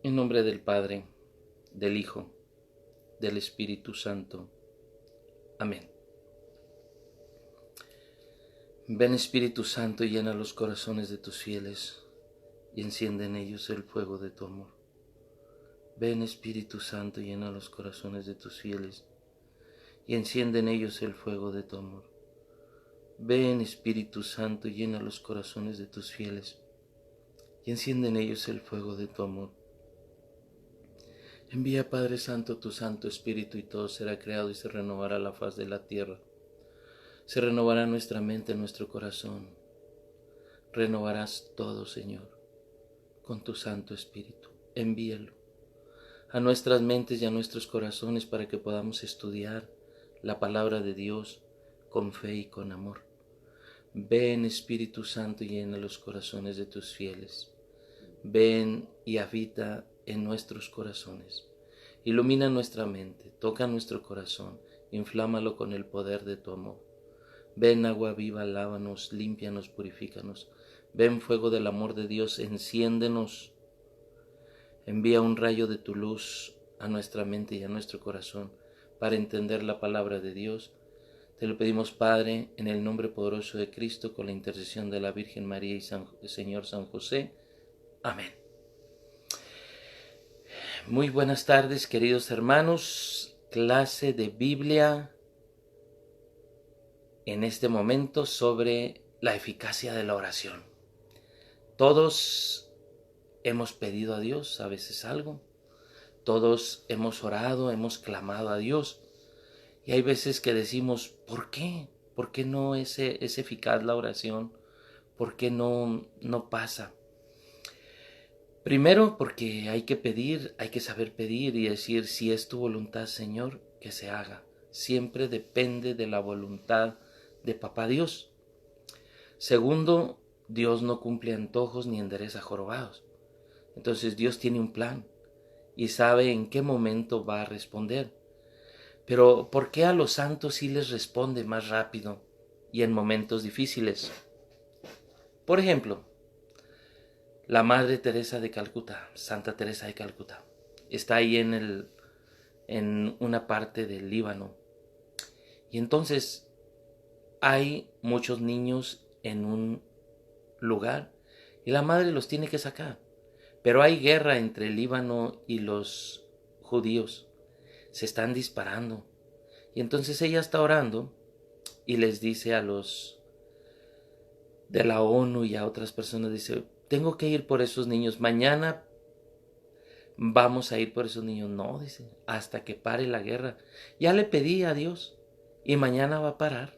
En nombre del Padre, del Hijo, del Espíritu Santo. Amén. Ven Espíritu Santo y llena los corazones de tus fieles y enciende en ellos el fuego de tu amor. Ven Espíritu Santo y llena los corazones de tus fieles y enciende en ellos el fuego de tu amor. Ven Espíritu Santo y llena los corazones de tus fieles y enciende en ellos el fuego de tu amor. Envía Padre Santo tu Santo Espíritu y todo será creado y se renovará la faz de la tierra. Se renovará nuestra mente, nuestro corazón. Renovarás todo, Señor, con tu Santo Espíritu. Envíalo a nuestras mentes y a nuestros corazones para que podamos estudiar la palabra de Dios con fe y con amor. Ven Espíritu Santo y llena los corazones de tus fieles. Ven y habita en nuestros corazones. Ilumina nuestra mente, toca nuestro corazón, inflámalo con el poder de tu amor. Ven agua viva, lávanos, límpianos, purifícanos. Ven fuego del amor de Dios, enciéndenos. Envía un rayo de tu luz a nuestra mente y a nuestro corazón para entender la palabra de Dios. Te lo pedimos, Padre, en el nombre poderoso de Cristo, con la intercesión de la Virgen María y Señor San José. Amén. Muy buenas tardes, queridos hermanos. Clase de Biblia en este momento sobre la eficacia de la oración. Todos hemos pedido a Dios a veces algo. Todos hemos orado, hemos clamado a Dios. Y hay veces que decimos, ¿por qué? ¿Por qué no es eficaz la oración? ¿Por qué no pasa? Primero, porque hay que pedir, hay que saber pedir y decir, si es tu voluntad, Señor, que se haga. Siempre depende de la voluntad de Papá Dios. Segundo, Dios no cumple antojos ni endereza jorobados. Entonces Dios tiene un plan y sabe en qué momento va a responder. Pero ¿por qué a los santos sí les responde más rápido y en momentos difíciles? Por ejemplo, la Madre Teresa de Calcuta, Santa Teresa de Calcuta, está ahí en una parte del Líbano. Y entonces hay muchos niños en un lugar y la madre los tiene que sacar. Pero hay guerra entre el Líbano y los judíos. Se están disparando. Y entonces ella está orando y les dice a los de la ONU y a otras personas, dice, tengo que ir por esos niños, mañana vamos a ir por esos niños. No, dice, hasta que pare la guerra. Ya le pedí a Dios y mañana va a parar.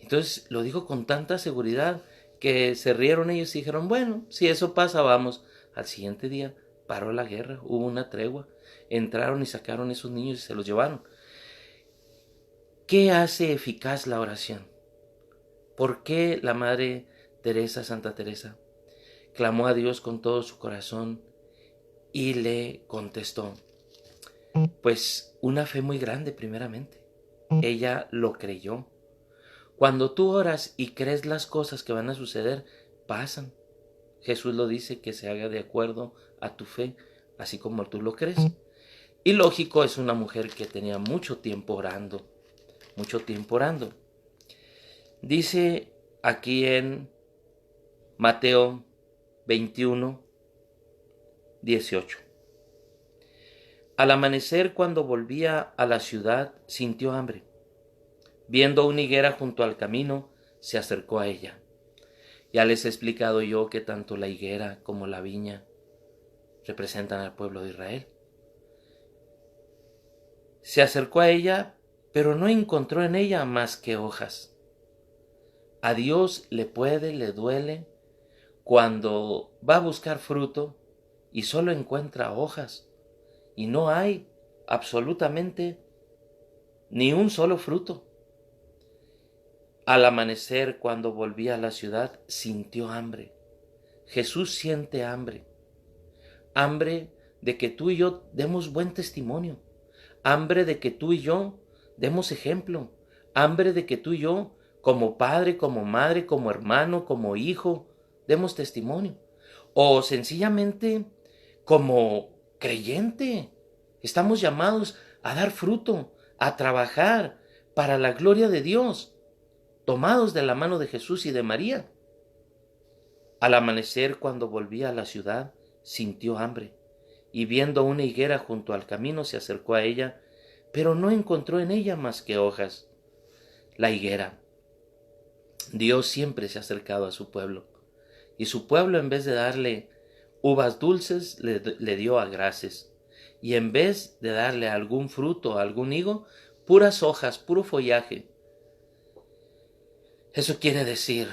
Entonces lo dijo con tanta seguridad que se rieron ellos y dijeron, bueno, si eso pasa, vamos. Al siguiente día paró la guerra, hubo una tregua, entraron y sacaron esos niños y se los llevaron. ¿Qué hace eficaz la oración? ¿Por qué la Madre Teresa, Santa Teresa, clamó a Dios con todo su corazón y le contestó? Pues una fe muy grande primeramente. Ella lo creyó. Cuando tú oras y crees las cosas que van a suceder, pasan. Jesús lo dice, que se haga de acuerdo a tu fe, así como tú lo crees. Y lógico, es una mujer que tenía mucho tiempo orando. Dice aquí en Mateo 21, 18. Al amanecer, cuando volvía a la ciudad, sintió hambre. Viendo una higuera junto al camino, se acercó a ella. Ya les he explicado yo que tanto la higuera como la viña representan al pueblo de Israel. Se acercó a ella, pero no encontró en ella más que hojas. A Dios le duele cuando va a buscar fruto y solo encuentra hojas y no hay absolutamente ni un solo fruto. Al amanecer, cuando volvía a la ciudad, sintió hambre. Jesús siente hambre. Hambre de que tú y yo demos buen testimonio. Hambre de que tú y yo demos ejemplo. Hambre de que tú y yo, como padre, como madre, como hermano, como hijo, demos testimonio. O sencillamente como creyente. Estamos llamados a dar fruto, a trabajar para la gloria de Dios, tomados de la mano de Jesús y de María. Al amanecer, cuando volvía a la ciudad, sintió hambre, y viendo una higuera junto al camino, se acercó a ella, pero no encontró en ella más que hojas. La higuera. Dios siempre se ha acercado a su pueblo, y su pueblo, en vez de darle uvas dulces, le dio agraces, y en vez de darle algún fruto, algún higo, puras hojas, puro follaje. Eso quiere decir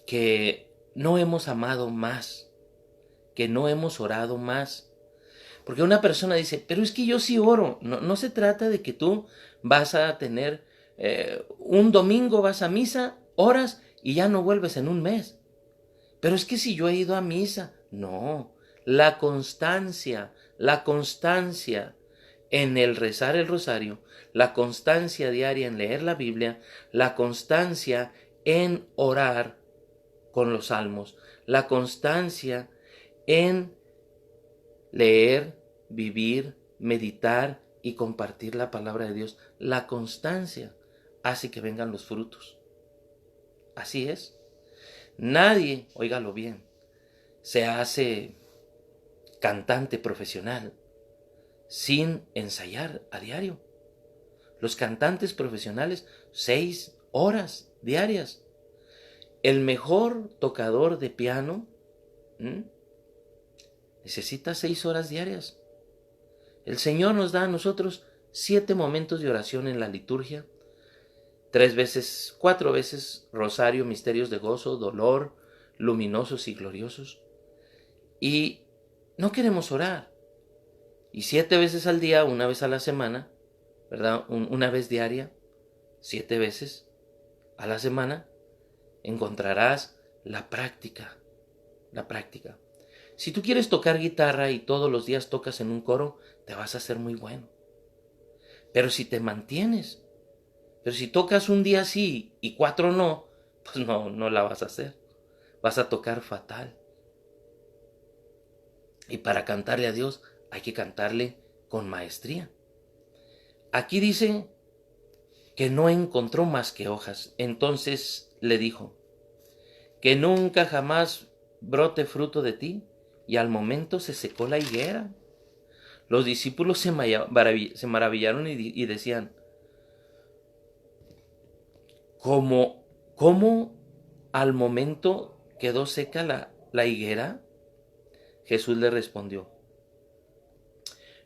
que no hemos amado más, que no hemos orado más. Porque una persona dice, pero es que yo sí oro. No se trata de que tú vas a tener un domingo, vas a misa, oras y ya no vuelves en un mes. Pero es que si yo he ido a misa, no. La constancia en el rezar el rosario, la constancia diaria en leer la Biblia, la constancia en orar con los salmos, la constancia en leer, vivir, meditar y compartir la palabra de Dios. La constancia hace que vengan los frutos. Así es. Nadie, óigalo bien, se hace cantante profesional sin ensayar a diario. Los cantantes profesionales, 6 horas diarias. El mejor tocador de piano necesita 6 horas diarias. El Señor nos da a nosotros 7 momentos de oración en la liturgia, 4 veces rosario, misterios de gozo, dolor, luminosos y gloriosos. Y no queremos orar. Y 7 veces al día, una vez a la semana, ¿verdad? Una vez diaria, 7 veces a la semana, encontrarás la práctica. La práctica. Si tú quieres tocar guitarra y todos los días tocas en un coro, te vas a hacer muy bueno. Pero si te mantienes, pero si tocas un día sí y 4 no, pues no la vas a hacer. Vas a tocar fatal. Y para cantarle a Dios hay que cantarle con maestría. Aquí dice que no encontró más que hojas. Entonces le dijo, que nunca jamás brote fruto de ti. Y al momento se secó la higuera. Los discípulos se maravillaron y decían, ¿cómo al momento quedó seca la higuera? Jesús le respondió,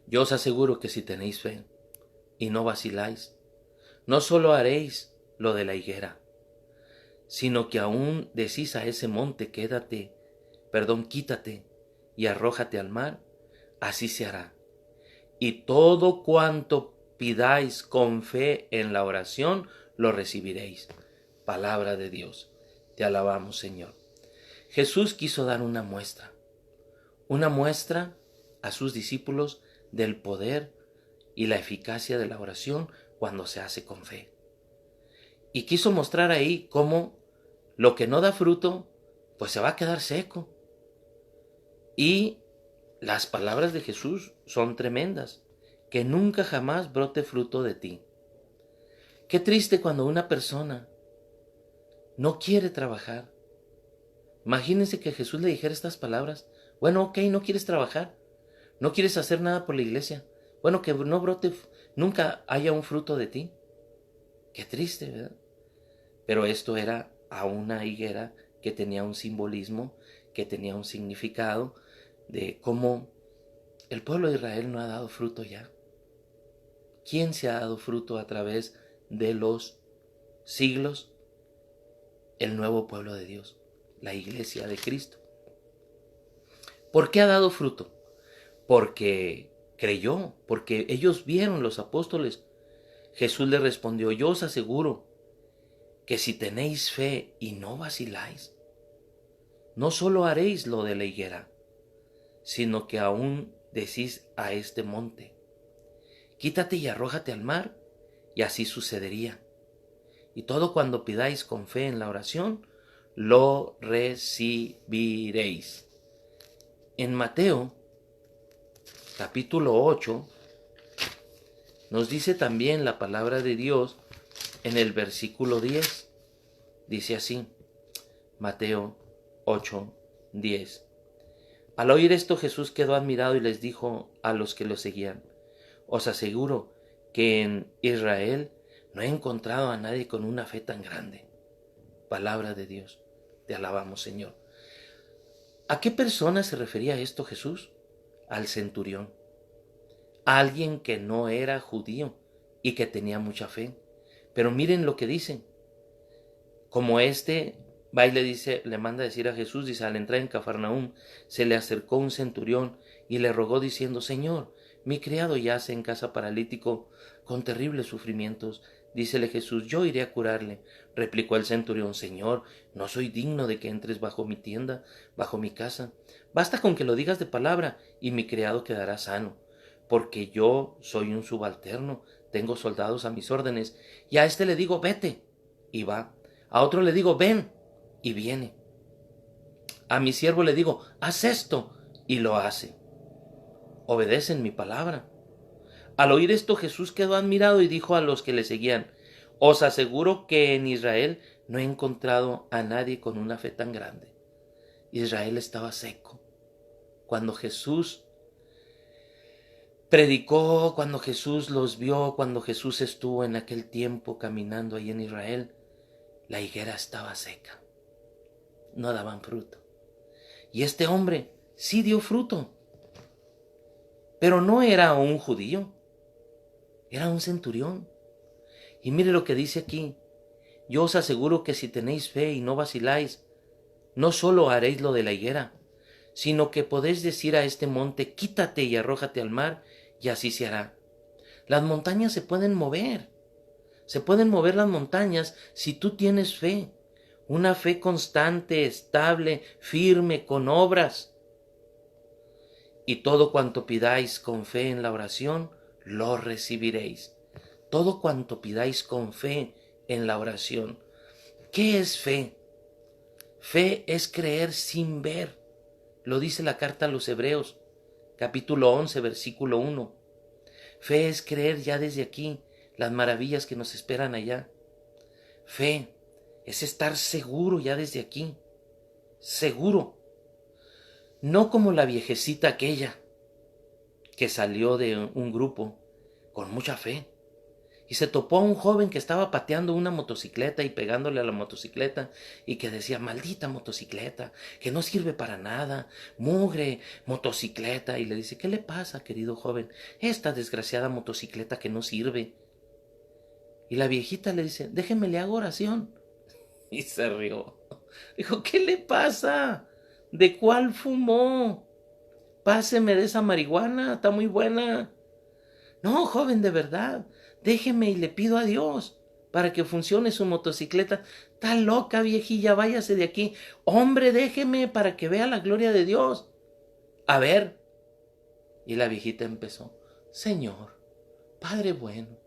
yo os aseguro que si tenéis fe y no vaciláis, no solo haréis lo de la higuera, sino que aún decís a ese monte, quítate y arrójate al mar, así se hará. Y todo cuanto pidáis con fe en la oración, lo recibiréis. Palabra de Dios. Te alabamos, Señor. Jesús quiso dar una muestra a sus discípulos del poder y la eficacia de la oración cuando se hace con fe. Y quiso mostrar ahí cómo lo que no da fruto, pues se va a quedar seco. Y las palabras de Jesús son tremendas. Que nunca jamás brote fruto de ti. Qué triste cuando una persona no quiere trabajar. Imagínense que Jesús le dijera estas palabras. Bueno, ok, no quieres trabajar. No quieres hacer nada por la iglesia. Bueno, que no brote, nunca haya un fruto de ti. Qué triste, ¿verdad? Pero esto era a una higuera que tenía un simbolismo, que tenía un significado de cómo el pueblo de Israel no ha dado fruto ya. ¿Quién se ha dado fruto a través de los siglos? El nuevo pueblo de Dios, la iglesia de Cristo. ¿Por qué ha dado fruto? Porque creyó, porque ellos vieron, los apóstoles. Jesús les respondió, yo os aseguro que si tenéis fe y no vaciláis, no solo haréis lo de la higuera, sino que aún decís a este monte, quítate y arrójate al mar, y así sucedería. Y todo cuando pidáis con fe en la oración, lo recibiréis. En Mateo capítulo 8, nos dice también la palabra de Dios en el versículo 10. Dice así, Mateo 8, 10. Al oír esto, Jesús quedó admirado y les dijo a los que lo seguían: os aseguro que en Israel no he encontrado a nadie con una fe tan grande. Palabra de Dios. Te alabamos, Señor. ¿A qué persona se refería esto Jesús? Al centurión. A alguien que no era judío y que tenía mucha fe. Pero miren lo que dicen. Como va y le manda a decir a Jesús, dice, al entrar en Cafarnaúm, se le acercó un centurión y le rogó diciendo: Señor, mi criado yace en casa paralítico con terribles sufrimientos. Dícele Jesús: yo iré a curarle. Replicó el centurión: Señor, no soy digno de que entres bajo mi tienda, bajo mi casa. Basta con que lo digas de palabra y mi criado quedará sano. Porque yo soy un subalterno, tengo soldados a mis órdenes, y a este le digo: vete, y va. A otro le digo: ven, y viene. A mi siervo le digo: haz esto, y lo hace. Obedecen mi palabra. Al oír esto, Jesús quedó admirado y dijo a los que le seguían: os aseguro que en Israel no he encontrado a nadie con una fe tan grande. Israel estaba seco. Cuando Jesús predicó, cuando Jesús los vio, cuando Jesús estuvo en aquel tiempo caminando ahí en Israel, la higuera estaba seca. No daban fruto. Y este hombre sí dio fruto. Pero no era un judío. Era un centurión. Y mire lo que dice aquí: yo os aseguro que si tenéis fe y no vaciláis, no solo haréis lo de la higuera, sino que podéis decir a este monte: quítate y arrójate al mar, y así se hará. Las montañas se pueden mover. Se pueden mover las montañas si tú tienes fe. Una fe constante, estable, firme, con obras. Y todo cuanto pidáis con fe en la oración, lo recibiréis. Todo cuanto pidáis con fe en la oración. ¿Qué es fe? Fe es creer sin ver. Lo dice la carta a los Hebreos, capítulo 11, versículo 1. Fe es creer ya desde aquí las maravillas que nos esperan allá. Fe es estar seguro ya desde aquí. Seguro. No como la viejecita aquella que salió de un grupo con mucha fe y se topó a un joven que estaba pateando una motocicleta y pegándole a la motocicleta y que decía: maldita motocicleta, que no sirve para nada, mugre motocicleta. Y le dice: ¿qué le pasa, querido joven? Esta desgraciada motocicleta que no sirve. Y la viejita le dice: déjeme, le hago oración. Y se rió. Dijo: ¿qué le pasa? ¿De cuál fumó? Páseme de esa marihuana, está muy buena. No, joven, de verdad, déjeme y le pido a Dios para que funcione su motocicleta. Está loca, viejilla, váyase de aquí. Hombre, déjeme para que vea la gloria de Dios. A ver. Y la viejita empezó: Señor, Padre bueno,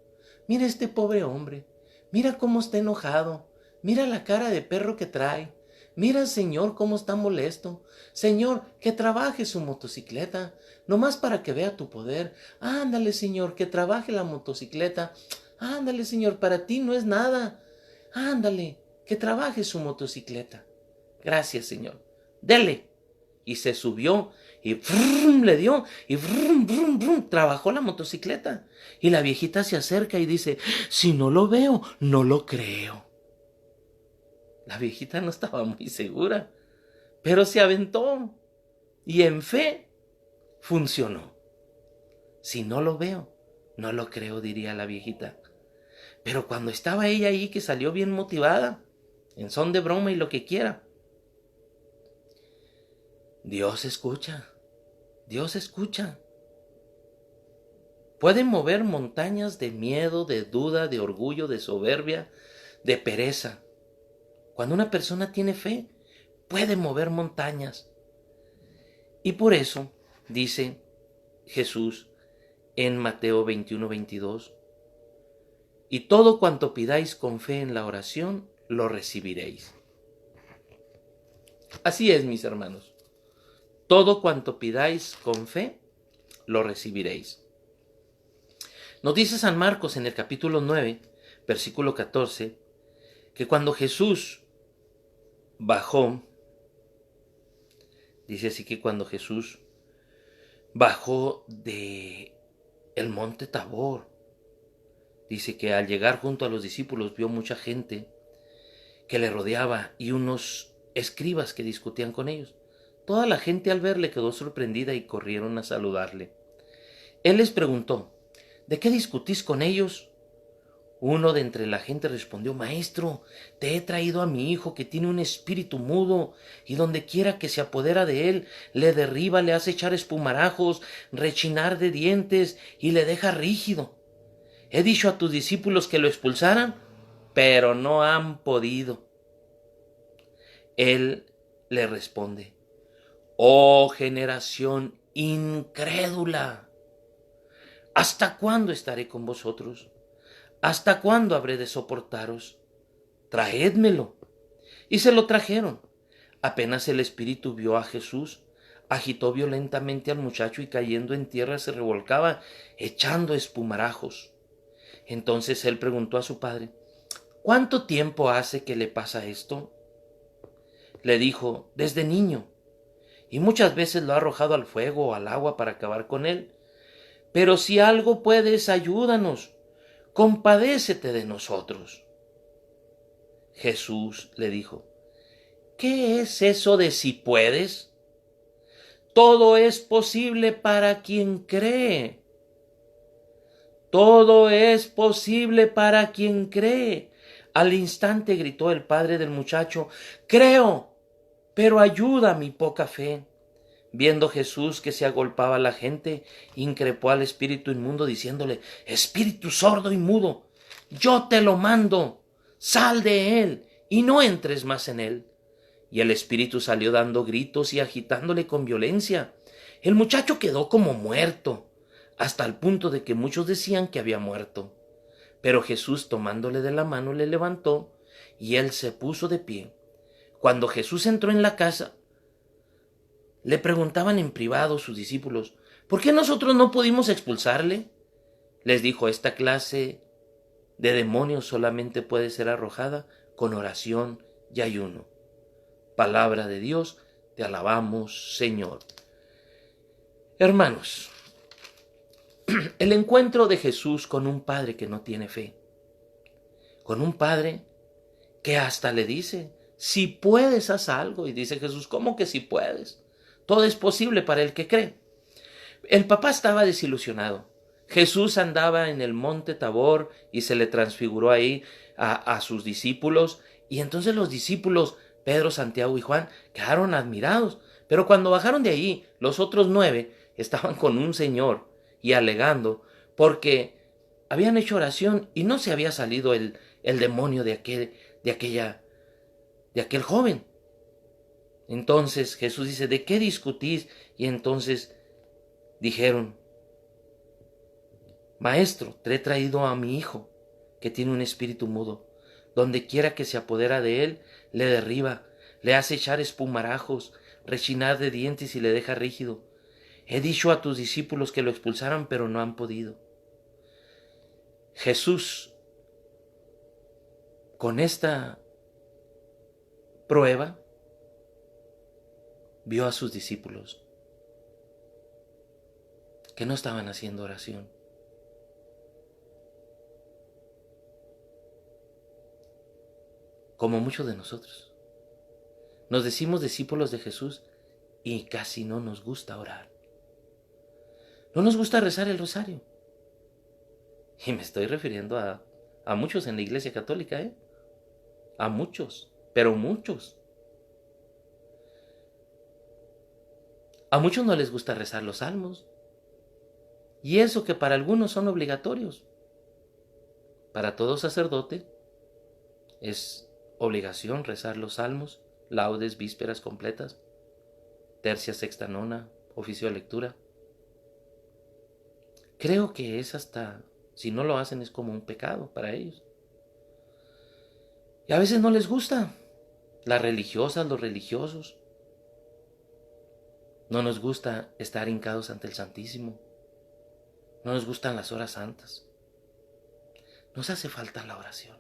mira este pobre hombre, mira cómo está enojado, mira la cara de perro que trae. Mira, Señor, cómo está molesto. Señor, que trabaje su motocicleta, nomás para que vea tu poder. Ándale, Señor, que trabaje la motocicleta. Ándale, Señor, para ti no es nada. Ándale, que trabaje su motocicleta. Gracias, Señor. Dele. Y se subió y brum, le dio y brum, brum, brum, trabajó la motocicleta. Y la viejita se acerca y dice: si no lo veo, no lo creo. La viejita no estaba muy segura, pero se aventó y en fe funcionó. Si no lo veo, no lo creo, diría la viejita. Pero cuando estaba ella ahí, que salió bien motivada, en son de broma y lo que quiera, Dios escucha, Dios escucha. Puede mover montañas de miedo, de duda, de orgullo, de soberbia, de pereza. Cuando una persona tiene fe, puede mover montañas. Y por eso dice Jesús en Mateo 21, 22: y todo cuanto pidáis con fe en la oración, lo recibiréis. Así es, mis hermanos. Todo cuanto pidáis con fe, lo recibiréis. Nos dice San Marcos en el capítulo 9, versículo 14, que cuando Jesús bajó, dice así que cuando Jesús bajó de el monte Tabor, dice que al llegar junto a los discípulos vio mucha gente que le rodeaba y unos escribas que discutían con ellos. Toda la gente al verle quedó sorprendida y corrieron a saludarle. Él les preguntó: ¿de qué discutís con ellos? Uno de entre la gente respondió: Maestro, te he traído a mi hijo que tiene un espíritu mudo, y donde quiera que se apodera de él, le derriba, le hace echar espumarajos, rechinar de dientes y le deja rígido. He dicho a tus discípulos que lo expulsaran, pero no han podido. Él le responde: Oh generación incrédula, ¿hasta cuándo estaré con vosotros? ¿Hasta cuándo habré de soportaros? Traédmelo. Y se lo trajeron. Apenas el espíritu vio a Jesús, agitó violentamente al muchacho y cayendo en tierra se revolcaba, echando espumarajos. Entonces él preguntó a su padre: ¿cuánto tiempo hace que le pasa esto? Le dijo: desde niño, y muchas veces lo ha arrojado al fuego o al agua para acabar con él. Pero si algo puedes, ayúdanos, compadécete de nosotros. Jesús le dijo: ¿qué es eso de si puedes? Todo es posible para quien cree. Todo es posible para quien cree. Al instante gritó el padre del muchacho: creo, pero ayuda mi poca fe. Viendo Jesús que se agolpaba a la gente, increpó al espíritu inmundo diciéndole: espíritu sordo y mudo, yo te lo mando, sal de él y no entres más en él. Y el espíritu salió dando gritos y agitándole con violencia. El muchacho quedó como muerto, hasta el punto de que muchos decían que había muerto. Pero Jesús, tomándole de la mano, le levantó y él se puso de pie. Cuando Jesús entró en la casa, le preguntaban en privado sus discípulos: ¿por qué nosotros no pudimos expulsarle? Les dijo: esta clase de demonios solamente puede ser arrojada con oración y ayuno. Palabra de Dios, te alabamos, Señor. Hermanos, el encuentro de Jesús con un padre que no tiene fe, con un padre que hasta le dice: si puedes, haz algo. Y dice Jesús: ¿cómo que si puedes? Todo es posible para el que cree. El papá estaba desilusionado. Jesús andaba en el monte Tabor y se le transfiguró ahí a sus discípulos. Y entonces los discípulos, Pedro, Santiago y Juan, quedaron admirados. Pero cuando bajaron de allí, los otros 9 estaban con un señor y alegando porque habían hecho oración y no se había salido el demonio de aquel joven. Entonces Jesús dice: ¿de qué discutís? Y entonces dijeron: Maestro, te he traído a mi hijo, que tiene un espíritu mudo. Donde quiera que se apodera de él, le derriba, le hace echar espumarajos, rechinar de dientes y le deja rígido. He dicho a tus discípulos que lo expulsaran, pero no han podido. Jesús, con esta prueba, vio a sus discípulos que no estaban haciendo oración. Como muchos de nosotros. Nos decimos discípulos de Jesús y casi no nos gusta orar. No nos gusta rezar el rosario. Y me estoy refiriendo a muchos en la Iglesia Católica, ¿eh? A muchos, pero muchos. A muchos no les gusta rezar los salmos. Y eso que para algunos son obligatorios. Para todo sacerdote es obligación rezar los salmos, laudes, vísperas completas, tercia, sexta, nona, oficio de lectura. Creo que es hasta, si no lo hacen, es como un pecado para ellos. Y a veces no les gusta. Las religiosas, los religiosos. No nos gusta estar hincados ante el Santísimo. no nos gustan las horas santas. Nos hace falta la oración.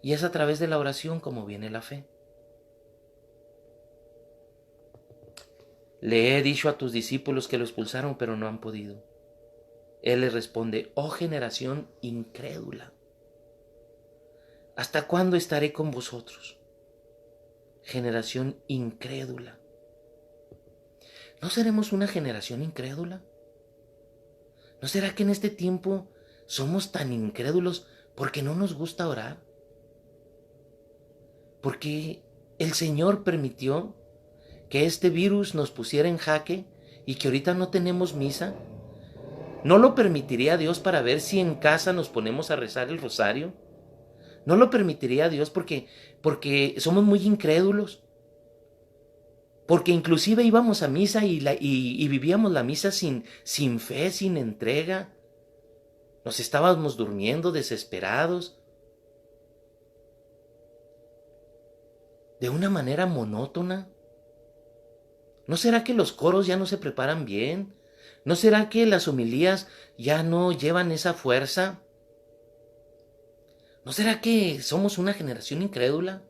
Y es a través de la oración como viene la fe. Le he dicho a tus discípulos que lo expulsaron, pero no han podido. Él les responde, oh generación incrédula, ¿hasta cuándo estaré con vosotros? Generación incrédula. ¿No seremos una generación incrédula? ¿No será que en este tiempo somos tan incrédulos porque no nos gusta orar? Porque el Señor permitió que este virus nos pusiera en jaque y que ahorita no tenemos misa. ¿No lo permitiría Dios para ver si en casa nos ponemos a rezar el rosario? ¿No lo permitiría Dios porque somos muy incrédulos? Porque inclusive íbamos a misa y vivíamos la misa sin fe, sin entrega. Nos estábamos durmiendo desesperados. De una manera monótona. ¿No será que los coros ya no se preparan bien? ¿No será que las homilías ya no llevan esa fuerza? ¿No será que somos una generación incrédula?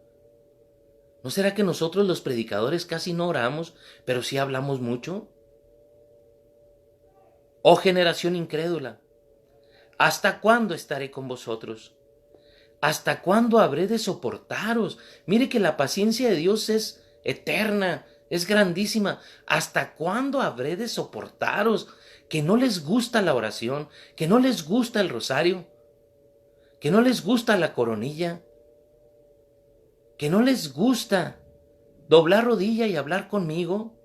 ¿No será que nosotros los predicadores casi no oramos, pero sí hablamos mucho? Oh generación incrédula, ¿hasta cuándo estaré con vosotros? ¿Hasta cuándo habré de soportaros? Mire que la paciencia de Dios es eterna, es grandísima. ¿Hasta cuándo habré de soportaros? Que no les gusta la oración, que no les gusta el rosario, que no les gusta la coronilla, que no les gusta doblar rodilla y hablar conmigo,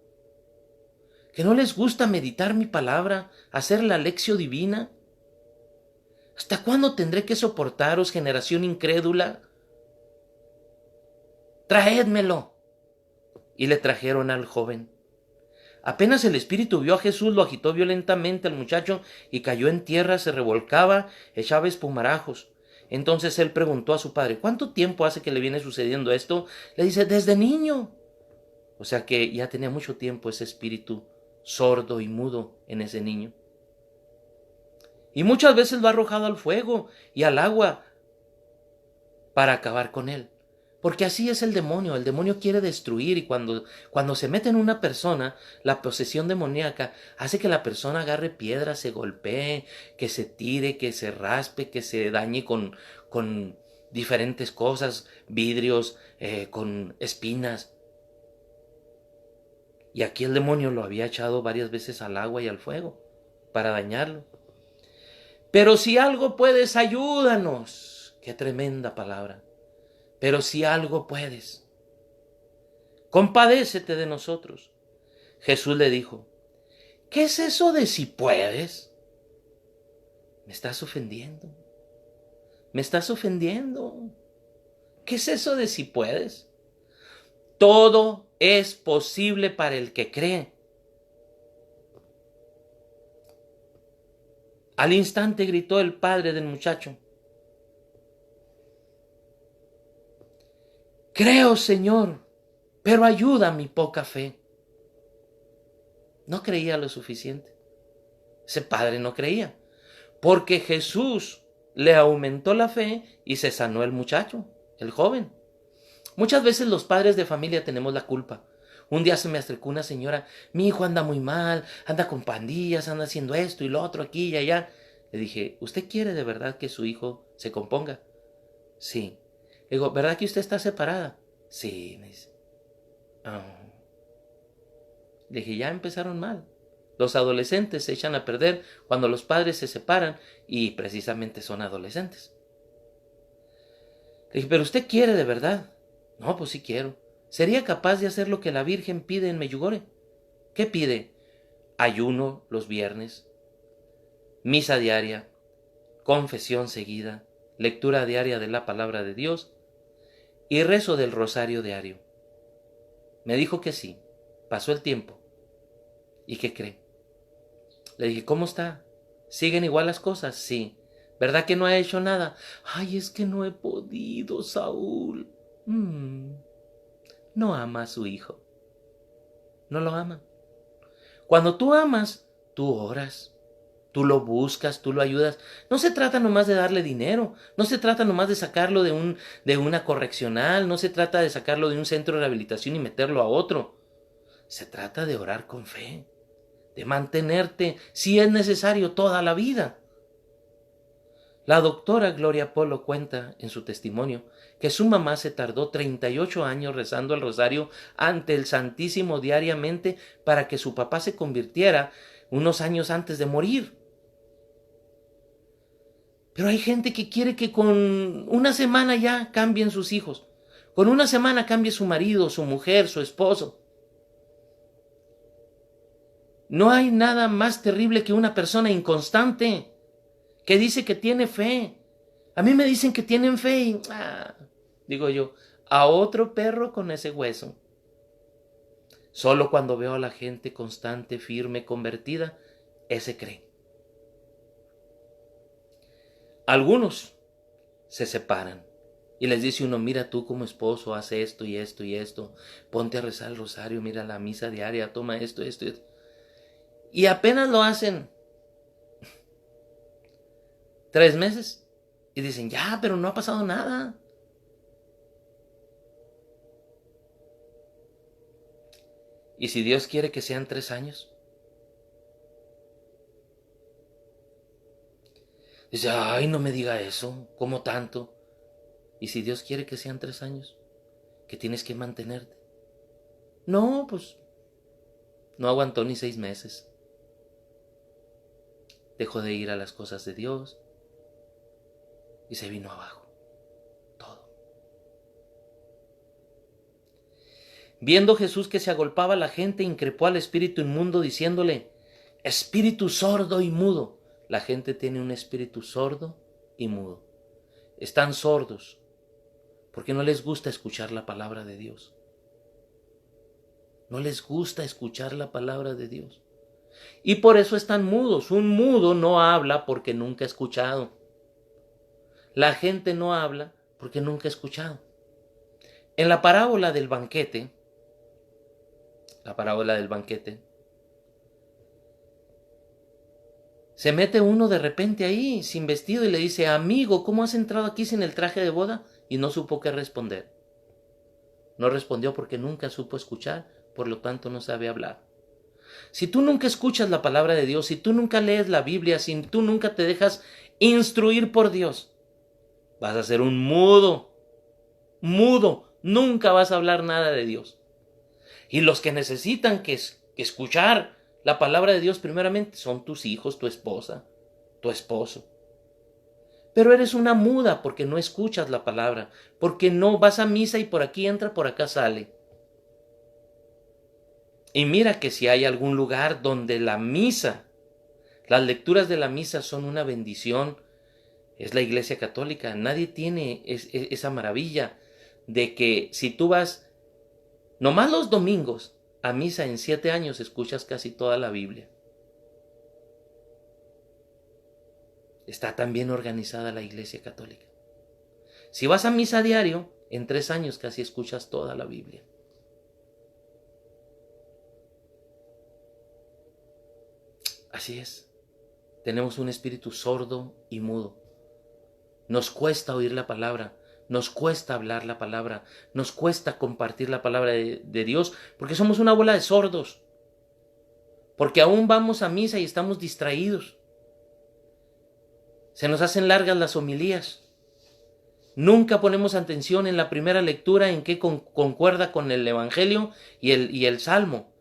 que no les gusta meditar mi palabra, hacer la lección divina. ¿Hasta cuándo tendré que soportaros, generación incrédula? Traédmelo. Y le trajeron al joven. Apenas el espíritu vio a Jesús, lo agitó violentamente al muchacho y cayó en tierra, se revolcaba, echaba espumarajos. Entonces él preguntó a su padre, ¿cuánto tiempo hace que le viene sucediendo esto? Le dice, desde niño. O sea que ya tenía mucho tiempo ese espíritu sordo y mudo en ese niño. Y muchas veces lo ha arrojado al fuego y al agua para acabar con él. Porque así es el demonio quiere destruir y cuando se mete en una persona, la posesión demoníaca hace que la persona agarre piedras, se golpee, que se tire, que se raspe, que se dañe con diferentes cosas, vidrios, con espinas. Y aquí el demonio lo había echado varias veces al agua y al fuego para dañarlo. Pero si algo puedes, ayúdanos. Qué tremenda palabra. Pero si algo puedes, compadécete de nosotros. Jesús le dijo, ¿qué es eso de si puedes? Me estás ofendiendo. Me estás ofendiendo. ¿Qué es eso de si puedes? Todo es posible para el que cree. Al instante gritó el padre del muchacho, creo, Señor, pero ayuda a mi poca fe. No creía lo suficiente. Ese padre no creía. Porque Jesús le aumentó la fe y se sanó el muchacho, el joven. Muchas veces los padres de familia tenemos la culpa. Un día se me acercó una señora, mi hijo anda muy mal, anda con pandillas, anda haciendo esto y lo otro aquí y allá. Le dije, ¿usted quiere de verdad que su hijo se componga? Sí. Le digo, ¿verdad que usted está separada? Sí, me dice. Oh. Le dije, ya empezaron mal. Los adolescentes se echan a perder cuando los padres se separan y precisamente son adolescentes. Le dije, ¿pero usted quiere de verdad? No, pues sí quiero. ¿Sería capaz de hacer lo que la Virgen pide en Medjugorje? ¿Qué pide? Ayuno los viernes, misa diaria, confesión seguida, lectura diaria de la palabra de Dios y rezo del rosario diario. Me dijo que sí. Pasó el tiempo. ¿Y qué cree? Le dije, ¿cómo está? ¿Siguen igual las cosas? Sí. ¿Verdad que no ha hecho nada? Ay, es que no he podido, Saúl. No ama a su hijo. No lo ama. Cuando tú amas, tú oras. tú lo buscas, tú lo ayudas. No se trata nomás de darle dinero, no se trata nomás de sacarlo de una correccional, no se trata de sacarlo de un centro de rehabilitación y meterlo a otro. Se trata de orar con fe, de mantenerte, si es necesario, toda la vida. La doctora Gloria Polo cuenta en su testimonio que su mamá se tardó 38 años rezando el rosario ante el Santísimo diariamente para que su papá se convirtiera unos años antes de morir. Pero hay gente que quiere que con una semana ya cambien sus hijos. Con una semana cambie su marido, su mujer, su esposo. No hay nada más terrible que una persona inconstante que dice que tiene fe. A mí me dicen que tienen fe y, digo yo, a otro perro con ese hueso. Solo cuando veo a la gente constante, firme, convertida, ese cree. Algunos se separan y les dice uno, mira tú como esposo, haz esto y esto y esto, ponte a rezar el rosario, mira la misa diaria, toma esto, esto y esto. Y apenas lo hacen 3 meses y dicen, ya, pero no ha pasado nada. ¿Y si Dios quiere que sean 3 años? Dice, ay, no me diga eso, ¿cómo tanto? ¿Y si Dios quiere que sean 3 años? Que tienes que mantenerte. No, pues, no aguantó ni 6 meses. Dejó de ir a las cosas de Dios y se vino abajo. Todo. Viendo Jesús que se agolpaba la gente, increpó al espíritu inmundo diciéndole, espíritu sordo y mudo. La gente tiene un espíritu sordo y mudo. Están sordos porque no les gusta escuchar la palabra de Dios. No les gusta escuchar la palabra de Dios. Y por eso están mudos. Un mudo no habla porque nunca ha escuchado. La gente no habla porque nunca ha escuchado. En la parábola del banquete, se mete uno de repente ahí, sin vestido, y le dice, amigo, ¿cómo has entrado aquí sin el traje de boda? Y no supo qué responder. No respondió porque nunca supo escuchar, por lo tanto no sabe hablar. Si tú nunca escuchas la palabra de Dios, si tú nunca lees la Biblia, si tú nunca te dejas instruir por Dios, vas a ser un mudo, nunca vas a hablar nada de Dios. Y los que necesitan que escuchar la palabra de Dios primeramente son tus hijos, tu esposa, tu esposo. Pero eres una muda porque no escuchas la palabra, porque no vas a misa y por aquí entra, por acá sale. Y mira que si hay algún lugar donde la misa, las lecturas de la misa son una bendición, es la Iglesia Católica. Nadie tiene esa maravilla de que si tú vas nomás los domingos a misa en 7 años escuchas casi toda la Biblia. Está tan bien organizada la Iglesia Católica. Si vas a misa diario, en 3 años casi escuchas toda la Biblia. Así es. Tenemos un espíritu sordo y mudo. Nos cuesta oír la palabra, nos cuesta hablar la palabra, nos cuesta compartir la palabra de Dios, porque somos una bola de sordos. Porque aún vamos a misa y estamos distraídos. Se nos hacen largas las homilías. Nunca ponemos atención en la primera lectura en qué concuerda con el Evangelio y el Salmo.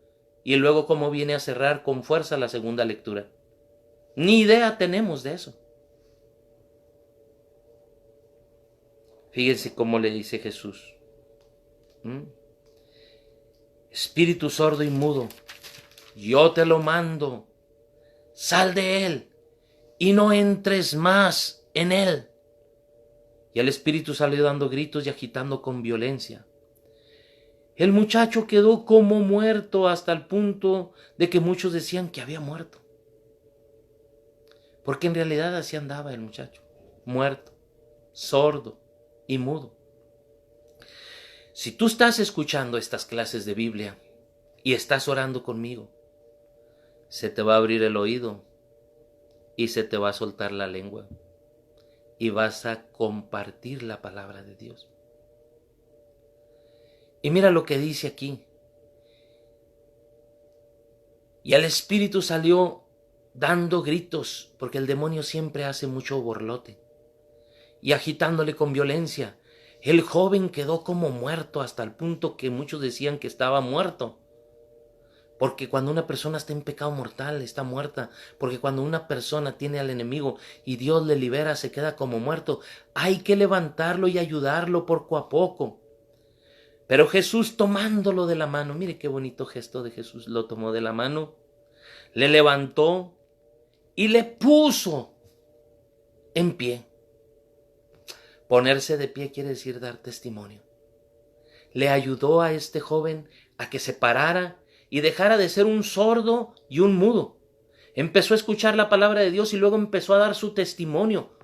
Y luego cómo viene a cerrar con fuerza la segunda lectura. Ni idea tenemos de eso. Fíjense cómo le dice Jesús. Espíritu sordo y mudo, yo te lo mando. Sal de él y no entres más en él. Y el espíritu salió dando gritos y agitando con violencia. El muchacho quedó como muerto hasta el punto de que muchos decían que había muerto. Porque en realidad así andaba el muchacho, muerto, sordo y mudo. Si tú estás escuchando estas clases de Biblia y estás orando conmigo, se te va a abrir el oído y se te va a soltar la lengua y vas a compartir la palabra de Dios. Y mira lo que dice aquí. Y el espíritu salió dando gritos, porque el demonio siempre hace mucho borlote, y agitándole con violencia. El joven quedó como muerto, hasta el punto que muchos decían que estaba muerto. Porque cuando una persona está en pecado mortal, está muerta. Porque cuando una persona tiene al enemigo y Dios le libera, se queda como muerto. Hay que levantarlo y ayudarlo poco a poco. Pero Jesús, tomándolo de la mano, mire qué bonito gesto de Jesús, lo tomó de la mano, le levantó y le puso en pie. Ponerse de pie quiere decir dar testimonio. Le ayudó a este joven a que se parara y dejara de ser un sordo y un mudo. Empezó a escuchar la palabra de Dios y luego empezó a dar su testimonio.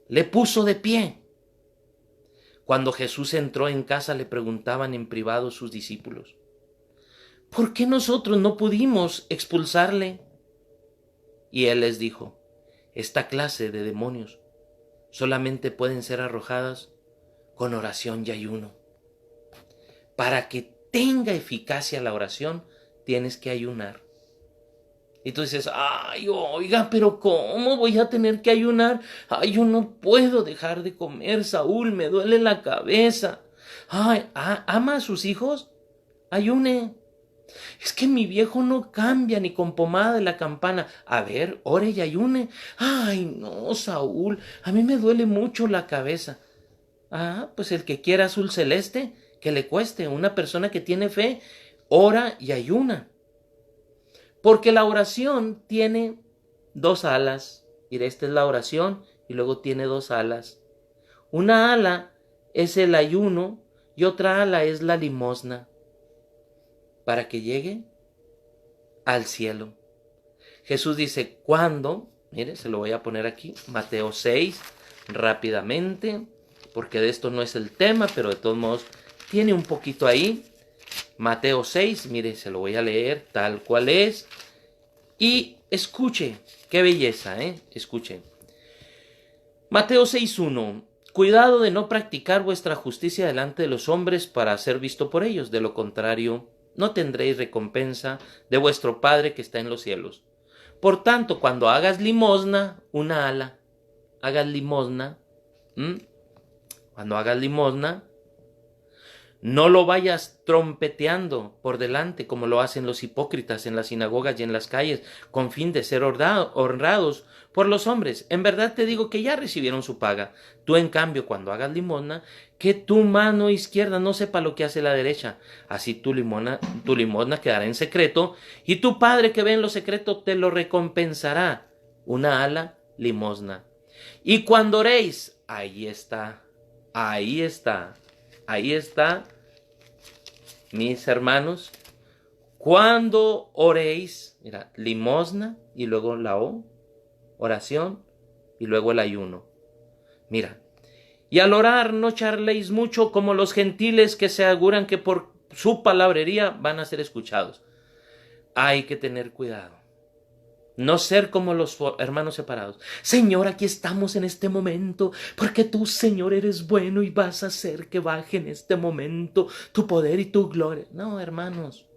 Le puso de pie. Cuando Jesús entró en casa, le preguntaban en privado sus discípulos: ¿por qué nosotros no pudimos expulsarle? Y él les dijo: esta clase de demonios solamente pueden ser arrojadas con oración y ayuno. Para que tenga eficacia la oración, tienes que ayunar. Y tú dices: ay, oiga, pero ¿cómo voy a tener que ayunar? Ay, yo no puedo dejar de comer, Saúl, me duele la cabeza. Ay, ¿ama a sus hijos? Ayune. Es que mi viejo no cambia ni con pomada de la campana. A ver, ore y ayune. Ay, no, Saúl, a mí me duele mucho la cabeza. Pues el que quiera azul celeste, que le cueste. Una persona que tiene fe, ora y ayuna. Porque la oración tiene dos alas. Mira, esta es la oración y luego tiene dos alas. Una ala es el ayuno y otra ala es la limosna, para que llegue al cielo. Jesús dice: ¿cuándo? Mire, se lo voy a poner aquí, Mateo 6, rápidamente, porque de esto no es el tema, pero de todos modos tiene un poquito ahí. Mateo 6, mire, se lo voy a leer tal cual es. Y escuche, qué belleza, escuche. Mateo 6:1. Cuidado de no practicar vuestra justicia delante de los hombres para ser visto por ellos. De lo contrario, no tendréis recompensa de vuestro Padre que está en los cielos. Por tanto, cuando hagas limosna, una ala, hagas limosna, cuando hagas limosna, no lo vayas trompeteando por delante como lo hacen los hipócritas en las sinagogas y en las calles, con fin de ser honrados por los hombres. En verdad te digo que ya recibieron su paga. Tú, en cambio, cuando hagas limosna, que tu mano izquierda no sepa lo que hace la derecha. Así tu limosna quedará en secreto, y tu Padre que ve en lo secreto te lo recompensará. Una ala, limosna. Y cuando oréis, ahí está, mis hermanos, cuando oréis, mira, limosna y luego la oración y luego el ayuno. Mira, y al orar no charléis mucho como los gentiles que se auguran que por su palabrería van a ser escuchados. Hay que tener cuidado. No ser como los hermanos separados. Señor, aquí estamos en este momento, porque tú, Señor, eres bueno y vas a hacer que baje en este momento tu poder y tu gloria. No, hermanos.